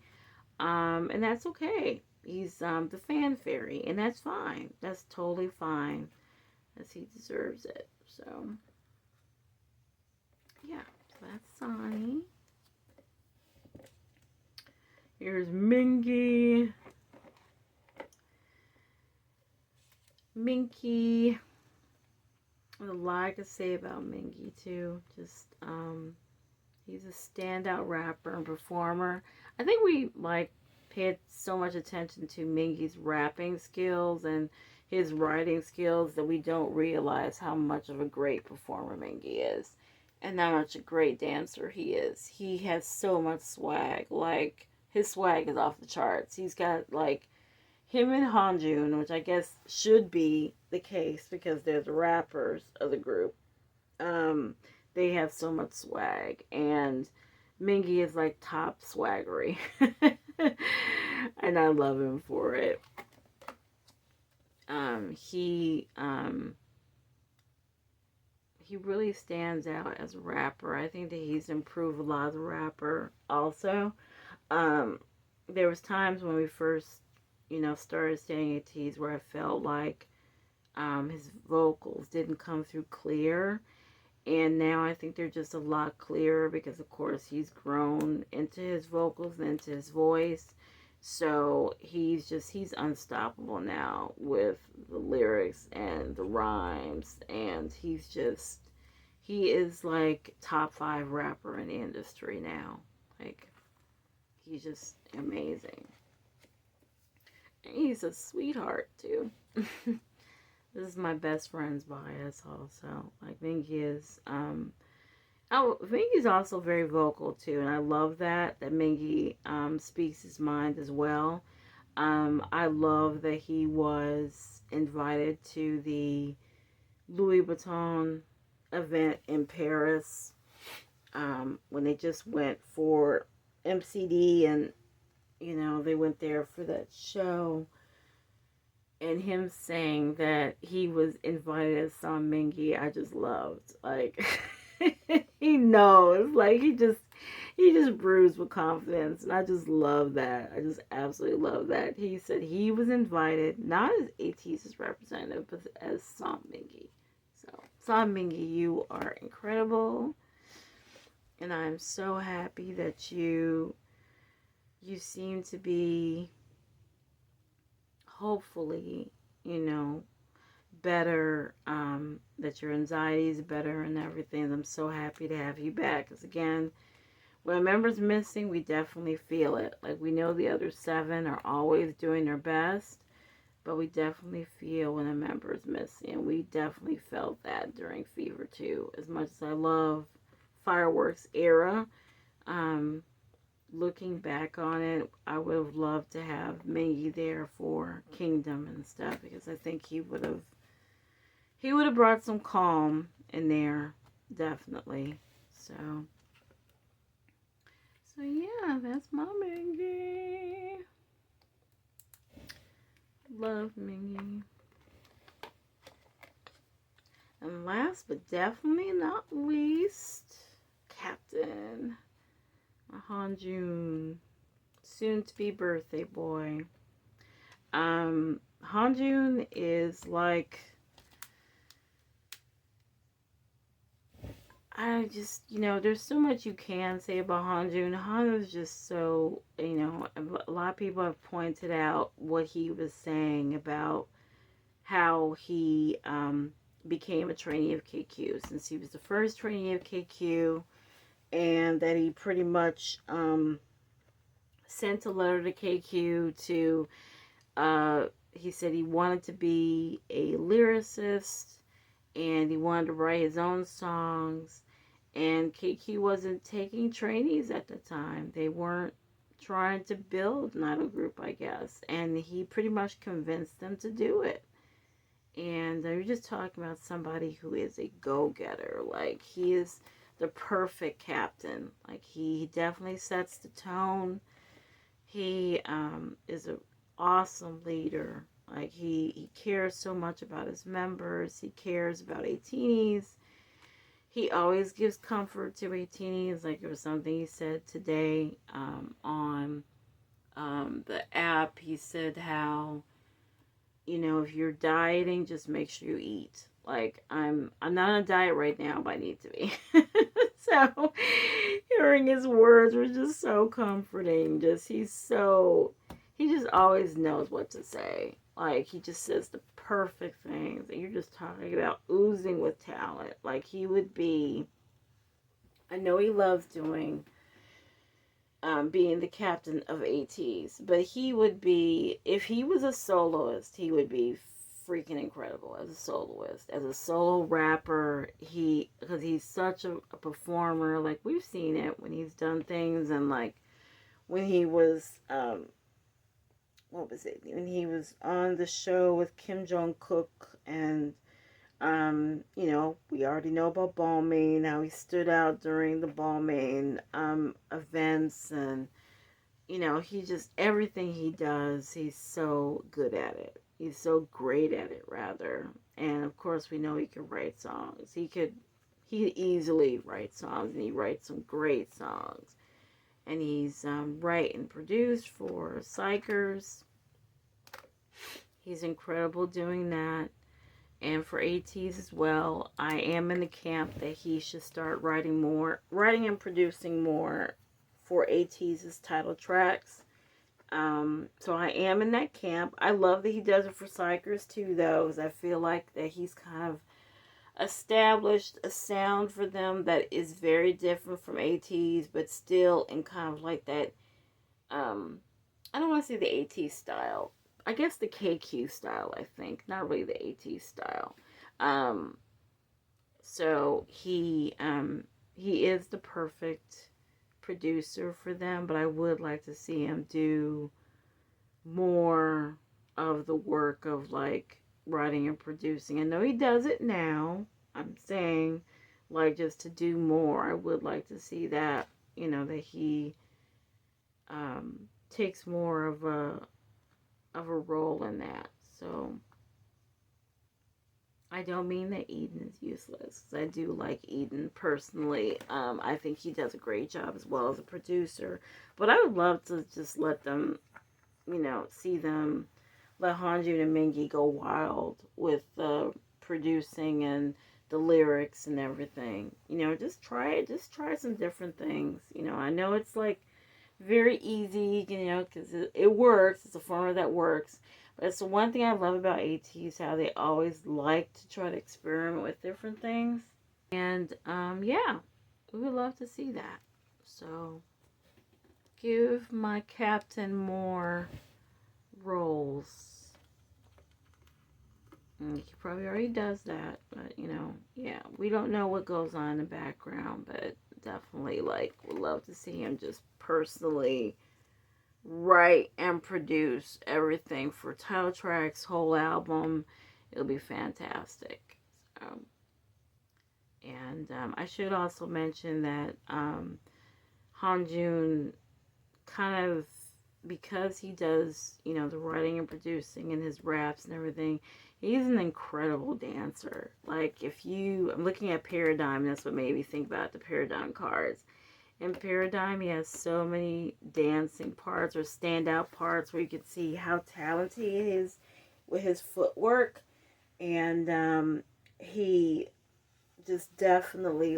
And that's okay. He's the fan fairy, and that's fine. That's totally fine, as he deserves it. So, yeah, so that's Sonny. Here's Minky. There's a lot I could say about Mingy too. Just he's a standout rapper and performer. I think we paid so much attention to Mingy's rapping skills and his writing skills that we don't realize how much of a great performer Mingy is, and how much a great dancer he is. He has so much swag. Like, his swag is off the charts. He's got him and Hanjun, which I guess should be the case because they're the rappers of the group. They have so much swag, and Mingy is top swaggery, and I love him for it. He really stands out as a rapper. I think that he's improved a lot as a rapper also. There was times when we first started staying ATEEZ where I felt like his vocals didn't come through clear, And now I think they're just a lot clearer because, of course, he's grown into his vocals and into his voice. So he's unstoppable now with the lyrics and the rhymes. And he is like top 5 rapper in the industry now. Like, he's just amazing. And he's a sweetheart, too. This is my best friend's bias also. Like, Mingy is, Mingy's also very vocal too, and I love that Mingy speaks his mind as well. I love that he was invited to the Louis Vuitton event in Paris when they just went for MCD, and they went there for that show. And him saying that he was invited as Sam Mingy, I just loved. Like, he knows. Like, he just brews with confidence. And I just love that. I just absolutely love that. He said he was invited, not as ATEEZ's representative, but as Sam Mingy. So, Sam Mingy, you are incredible. And I'm so happy that you seem to be, hopefully, better, that your anxiety is better and everything. I'm so happy to have you back. Because again, when a member's missing, we definitely feel it. Like, we know the other 7 are always doing their best, but we definitely feel when a member is missing. And we definitely felt that during Fever 2. As much as I love Fireworks era, looking back on it, I would have loved to have Mingy there for Kingdom and stuff, because I think he would have brought some calm in there, definitely. So yeah, that's my Mingy. Love Mingy. And last but definitely not least, Captain Hanjun, soon to be birthday boy. Hanjun is like, I just, there's so much you can say about Hanjun. Hanjun's just so, a lot of people have pointed out what he was saying about how he became a trainee of KQ, since he was the first trainee of KQ. And that he pretty much sent a letter to KQ to, he said he wanted to be a lyricist and he wanted to write his own songs. And KQ wasn't taking trainees at the time. They weren't trying to build an idol group, I guess. And he pretty much convinced them to do it. And you're just talking about somebody who is a go-getter. Like, he is the perfect captain. Like, he definitely sets the tone. He is an awesome leader. Like, he cares so much about his members. He cares about ATEEZ. He always gives comfort to ATEEZ. Like, there was something he said today on the app. He said how, if you're dieting, just make sure you eat. Like, I'm not on a diet right now, but I need to be. So, hearing his words was just so comforting. He just always knows what to say. Like, he just says the perfect things. And you're just talking about oozing with talent. Like, he would be, I know he loves doing, being the captain of ATEEZ. But he would be, if he was a soloist, he would be freaking incredible as a soloist, as a solo rapper. Because he's such a performer. Like, we've seen it when he's done things, and like when he was what was it, when he was on the show with Kim Jong-kook, and we already know about Balmain, how he stood out during the Balmain events, and he just, everything he does, he's so good at it. He's so great at it, rather. And of course, we know he can write songs. He easily write songs, and he writes some great songs. And he's write and produced for Psychers. He's incredible doing that. And for ATEEZ as well, I am in the camp that he should start writing and producing more for ATEEZ's title tracks. So I am in that camp. I love that he does it for Psychers too, though, because I feel like that he's kind of established a sound for them that is very different from ATEEZ, but still in kind of like that, I don't want to say the ATEEZ style. I guess the KQ style, I think. Not really the ATEEZ style. Um, so he is the perfect producer for them, but I would like to see him do more of the work of like writing and producing. I know he does it now. I'm saying like just to do more. I would like to see that, that he takes more of a role in that. So I don't mean that Eden is useless. I do like Eden personally. I think he does a great job as well as a producer. But I would love to just let them, see them, let Hanjun and Mingi go wild with the producing and the lyrics and everything. Just try it. Just try some different things. I know it's like very easy, because it works. It's a formula that works. But it's the one thing I love about ATEEZ, how they always like to try to experiment with different things. And, yeah, we would love to see that. So, give my captain more roles. He probably already does that, but, yeah. We don't know what goes on in the background, but definitely, would love to see him just personally write and produce everything for title tracks, whole album. It'll be fantastic. So, and I should also mention that Hanjun kind of, because he does, the writing and producing and his raps and everything, he's an incredible dancer. I'm looking at Paradigm, that's what made me think about the Paradigm cards. In Paradigm, he has so many dancing parts or standout parts where you can see how talented he is with his footwork. And he just definitely,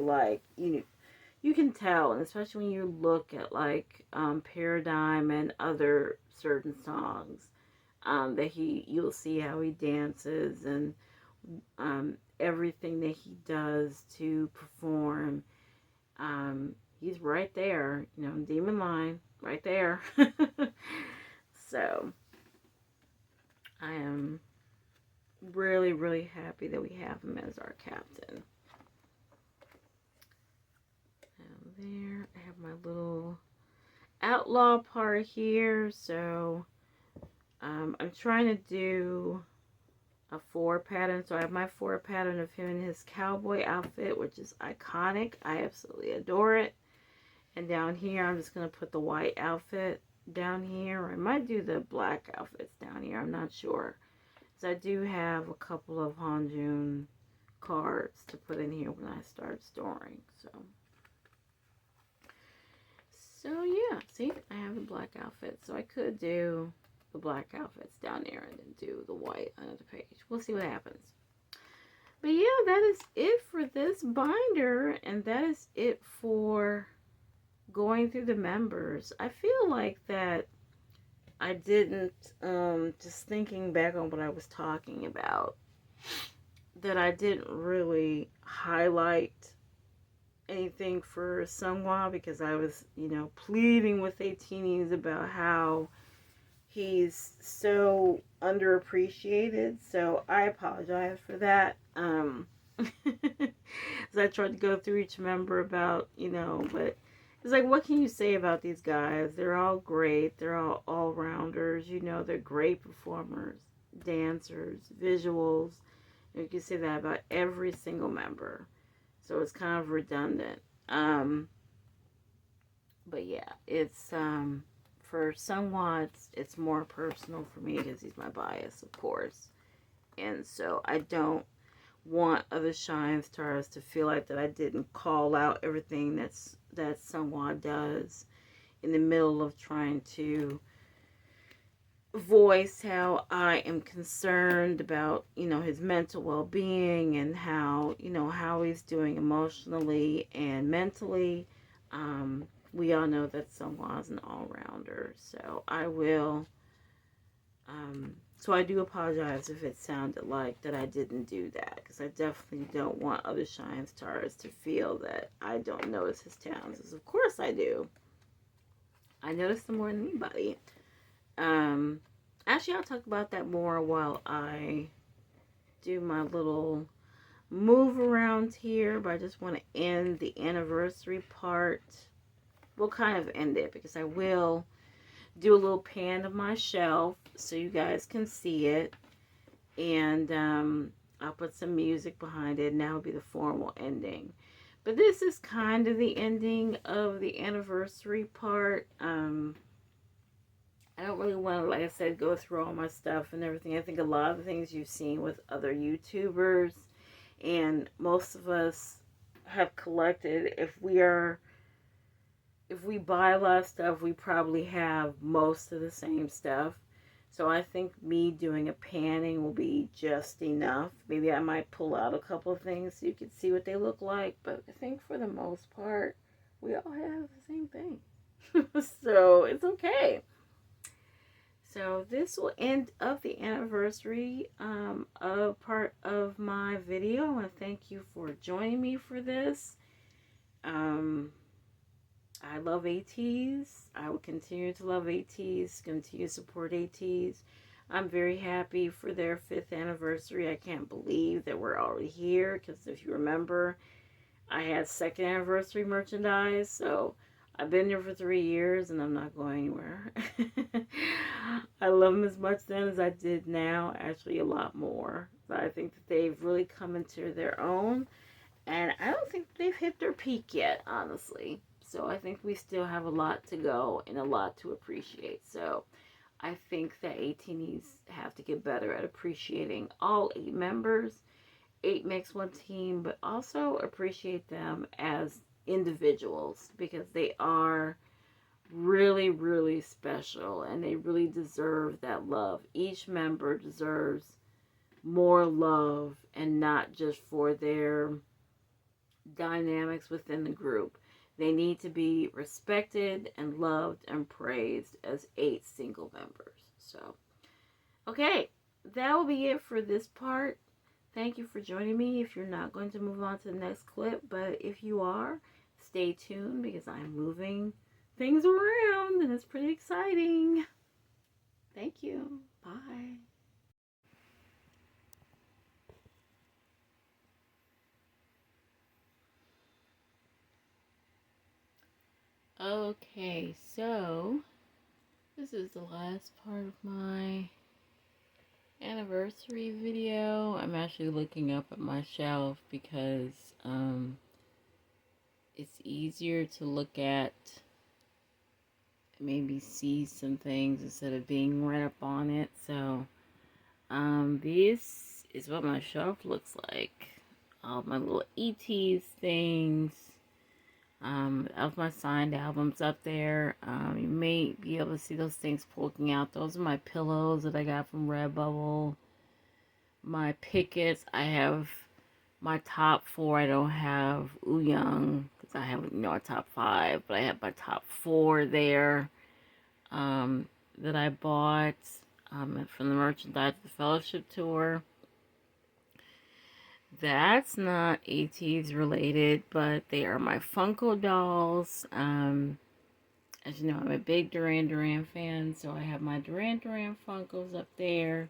you can tell, and especially when you look at, Paradigm and other certain songs, that you'll see how he dances and everything that he does to perform. He's right there, Demon Line, right there. So, I am really, really happy that we have him as our captain. And there, I have my little outlaw part here. So, I'm trying to do a 4 pattern. So I have my 4 pattern of him in his cowboy outfit, which is iconic. I absolutely adore it. And down here, I'm just going to put the white outfit down here. I might do the black outfits down here. I'm not sure. So I do have a couple of Hanjun cards to put in here when I start storing. So yeah. See, I have the black outfit. So I could do the black outfits down there and then do the white under the page. We'll see what happens. But yeah, that is it for this binder. And that is it for going through the members. I feel like that I didn't, just thinking back on what I was talking about, that I didn't really highlight anything for Sungwa because I was, pleading with ATEEZ about how he's so underappreciated. So I apologize for that. As I tried to go through each member about, but it's like, what can you say about these guys? They're all great. They're all all-rounders. They're great performers, dancers, visuals. You can say that about every single member. So it's kind of redundant. But yeah, it's, for Sungwa, it's more personal for me because he's my bias, of course. And so I don't want other Shine Stars to feel like that I didn't call out everything that Sungwa does in the middle of trying to voice how I am concerned about, you know, his mental well-being and how, you know, how he's doing emotionally and mentally. We all know that Sungwa's an all-rounder, so I will, so I do apologize if it sounded like that I didn't do that, because I definitely don't want other Shine Stars to feel that I don't notice his talents, because of course I do. I notice them more than anybody. Actually, I'll talk about that more while I do my little move around here, but I just want to end the anniversary part. We'll kind of end it because I will do a little pan of my shelf so you guys can see it, and I'll put some music behind it, and that will be the formal ending. But this is kind of the ending of the anniversary part. I don't really want to, like I said, go through all my stuff and everything. I think a lot of the things you've seen with other YouTubers, and most of us have collected. If we buy a lot of stuff, we probably have most of the same stuff. So I think me doing a panning will be just enough. Maybe I might pull out a couple of things so you can see what they look like. But I think for the most part, we all have the same thing. So it's okay. So this will end up the anniversary part of my video. I want to thank you for joining me for this. I love ATEEZ. I will continue to love ATEEZ, continue to support ATEEZ. I'm very happy for their 5th anniversary. I can't believe that we're already here, because if you remember, I had 2nd anniversary merchandise, so I've been there for 3 years and I'm not going anywhere. I love them as much then as I did now, actually a lot more. But I think that they've really come into their own, and I don't think they've hit their peak yet, honestly. So I think we still have a lot to go and a lot to appreciate. So I think that ATEEZ have to get better at appreciating all 8 members. 8 makes one team, but also appreciate them as individuals, because they are really, really special and they really deserve that love. Each member deserves more love, and not just for their dynamics within the group. They need to be respected and loved and praised as 8 single members. So, okay, that will be it for this part. Thank you for joining me. If you're not going to move on to the next clip, but if you are, stay tuned, because I'm moving things around and it's pretty exciting. Thank you. Bye. Okay, so this is the last part of my anniversary video. I'm actually looking up at my shelf because it's easier to look at, maybe see some things instead of being right up on it. So this is what my shelf looks like. All my little ATEEZ things. Of my signed albums up there. You may be able to see those things poking out. Those are my pillows that I got from Redbubble. My pickets. I have my top 4. I don't have Ouyang because I have, a top 5, but I have my top 4 there that I bought from the merchandise the fellowship tour. That's not ATEEZ related, but they are my Funko dolls. As you know, I'm a big Duran Duran fan, so I have my Duran Duran Funkos up there,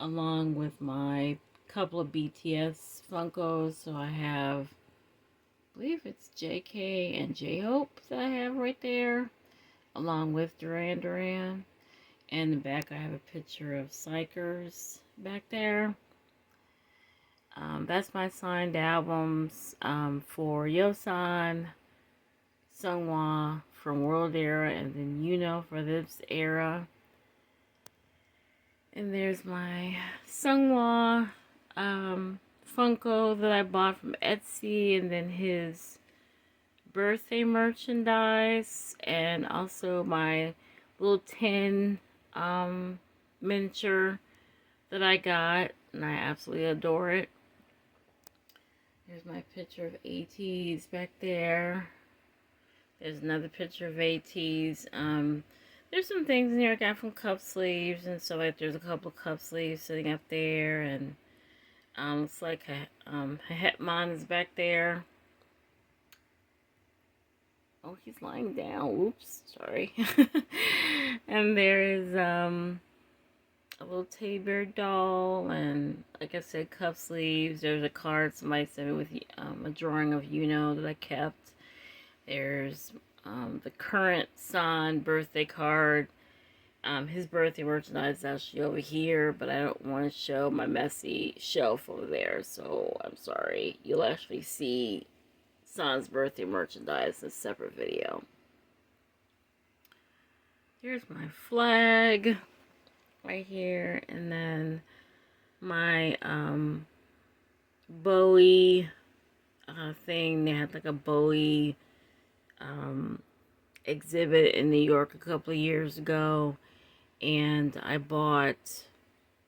along with my couple of BTS Funkos. So I have, I believe it's JK and J-Hope that I have right there, along with Duran Duran. And in the back, I have a picture of Psychers back there. That's my signed albums for Yosan, Sungwa from World Era, and then for this era. And there's my Sungwa Funko that I bought from Etsy, and then his birthday merchandise, and also my little tin miniature that I got, and I absolutely adore it. Here's my picture of ATEEZ back there. There's another picture of ATEEZ. There's some things in here I got from cup sleeves, and so like there's a couple of cup sleeves sitting up there, and looks like Hetman is back there. Oh, he's lying down. Oops, sorry. And there is a little teddy bear doll, and like I said, cuff sleeves. There's a card somebody sent me with a drawing of that I kept. There's the current son birthday card. His birthday merchandise is actually over here, but I don't want to show my messy shelf over there, so I'm sorry. You'll actually see son's birthday merchandise in a separate video. Here's my flag right here, and then my Bowie thing. They had like a Bowie exhibit in New York a couple of years ago, and I bought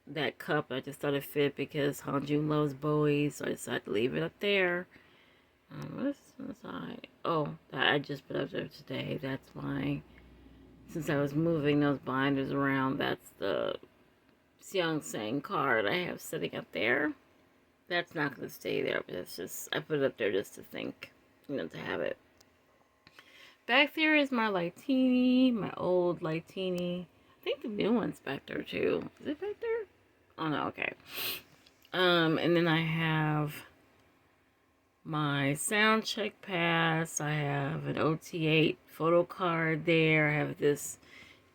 that cup. I just thought it fit because Hanjun loves Bowie, so I decided to leave it up there. What's inside? Oh, that I just put up there today. That's my, since I was moving those binders around, that's the Seong Sang card I have sitting up there. That's not going to stay there, but it's just, I put it up there just to think, to have it. Back there is my Lightini, my old Lightini. I think the new one's back there too. Is it back there? Oh no, okay. And then I have my sound check pass. I have an OT8 photo card there. I have this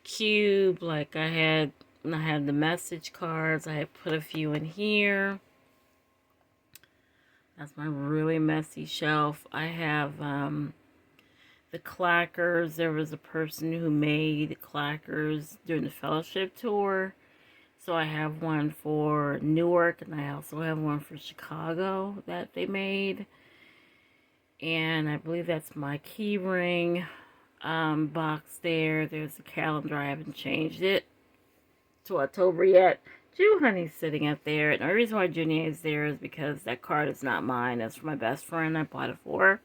cube like I had when I had the message cards. I had put a few in here. That's my really messy shelf. I have the clackers. There was a person who made clackers during the fellowship tour. So I have one for Newark, and I also have one for Chicago that they made. And I believe that's my key ring box there. There's the calendar. I haven't changed it to October yet. Jew Honey's sitting up there. And the reason why Junie is there is because that card is not mine. That's for my best friend. I bought it for her.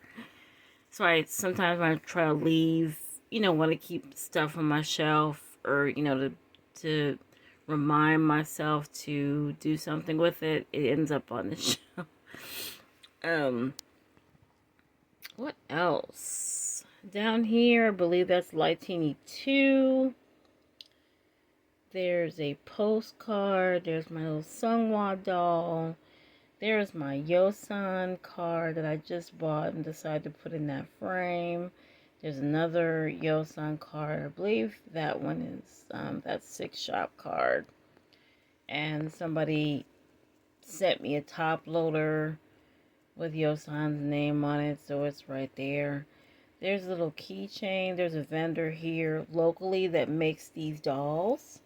So sometimes when I try to leave, want to keep stuff on my shelf, or, to remind myself to do something with it, it ends up on the shelf. What else? Down here, I believe that's Lightini 2. There's a postcard. There's my little Sunghwa doll. There's my Yosan card that I just bought and decided to put in that frame. There's another Yosan card. I believe that one is that 6-shop card. And somebody sent me a top loader with Yosan's name on it, so it's right there. There's a little keychain. There's a vendor here locally that makes these dolls.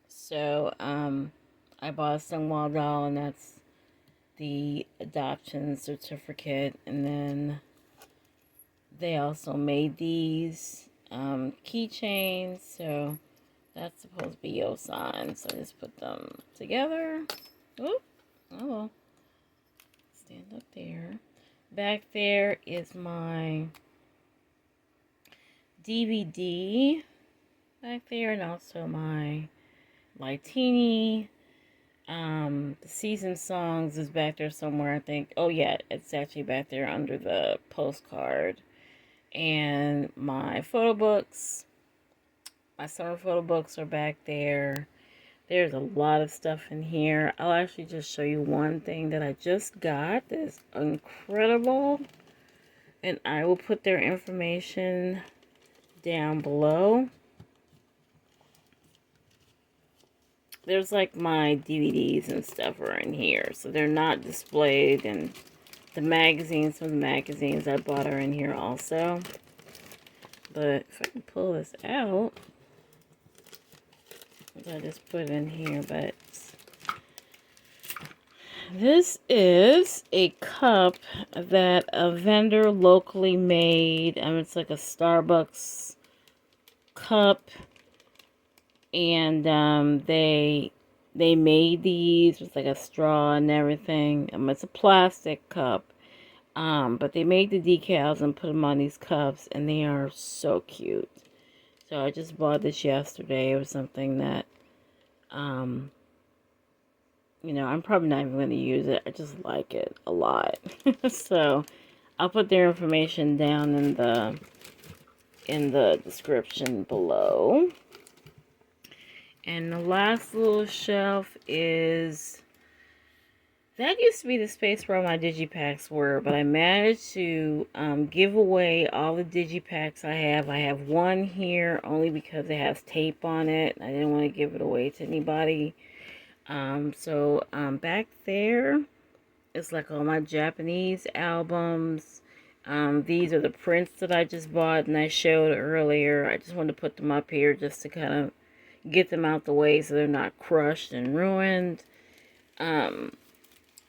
So I bought a Sunghwa doll, and that's the adoption certificate. And then they also made these keychains, so that's supposed to be Yosan. So I just put them together. Oop. Oh well. Stand up there. Back there is my DVD back there, and also my Lightini. The season songs is back there somewhere, I think. Oh yeah, it's actually back there under the postcard. And my photo books, my summer photo books are back there. There's a lot of stuff in here. I'll actually just show you one thing that I just got that's incredible. And I will put their information down below. There's like my DVDs and stuff are in here, so they're not displayed, and the magazines, some of the magazines I bought are in here also. But if I can pull this out, I just put it in here. But this is a cup that a vendor locally made. It's like a Starbucks cup. And they made these with like a straw and everything. It's a plastic cup. But they made the decals and put them on these cups, and they are so cute. So I just bought this yesterday. It was something that, you know, I'm probably not even going to use it. I just like it a lot. So I'll put their information down in the description below. And the last little shelf is, that used to be the space where all my digipacks were, but I managed to give away all the digipacks I have. I have one here only because it has tape on it. I didn't want to give it away to anybody. So back there is like all my Japanese albums. These are the prints that I just bought and I showed earlier. I just wanted to put them up here just to kind of get them out the way so they're not crushed and ruined.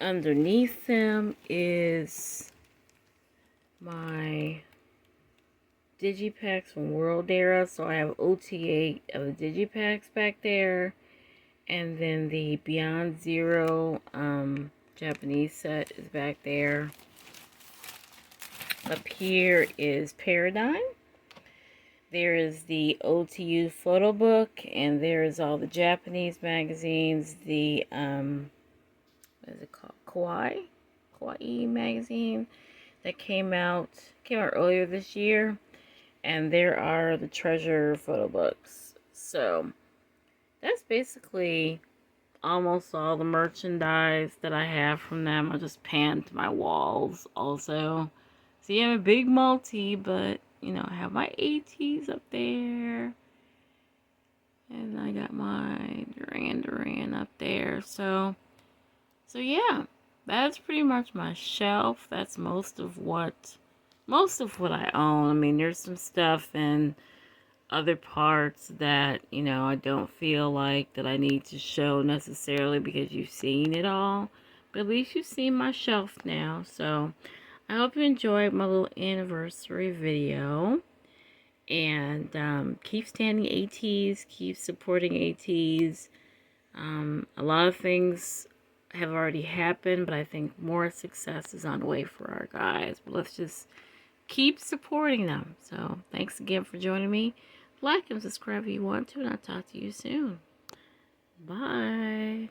Underneath them is my digipacks from World Era. So I have OT8 of the digipacks back there. And then the Beyond Zero Japanese set is back there. Up here is Paradigm. There is the OTU photo book, and there is all the Japanese magazines. The what is it called? Kawaii magazine that came out earlier this year. And there are the treasure photo books. So that's basically almost all the merchandise that I have from them. I'll just pan to my walls also. So you have a big multi, but you know, I have my ATEEZ up there. And I got my Duran up there. So yeah, that's pretty much my shelf. That's most of what I own. I mean, there's some stuff in other parts that, you know, I don't feel like that I need to show necessarily because you've seen it all. But at least you've seen my shelf now. So I hope you enjoyed my little anniversary video. And keep standing ATEEZ. Keep supporting ATEEZ. A lot of things have already happened, but I think more success is on the way for our guys. But let's just keep supporting them. So thanks again for joining me. Like and subscribe if you want to, and I'll talk to you soon. Bye.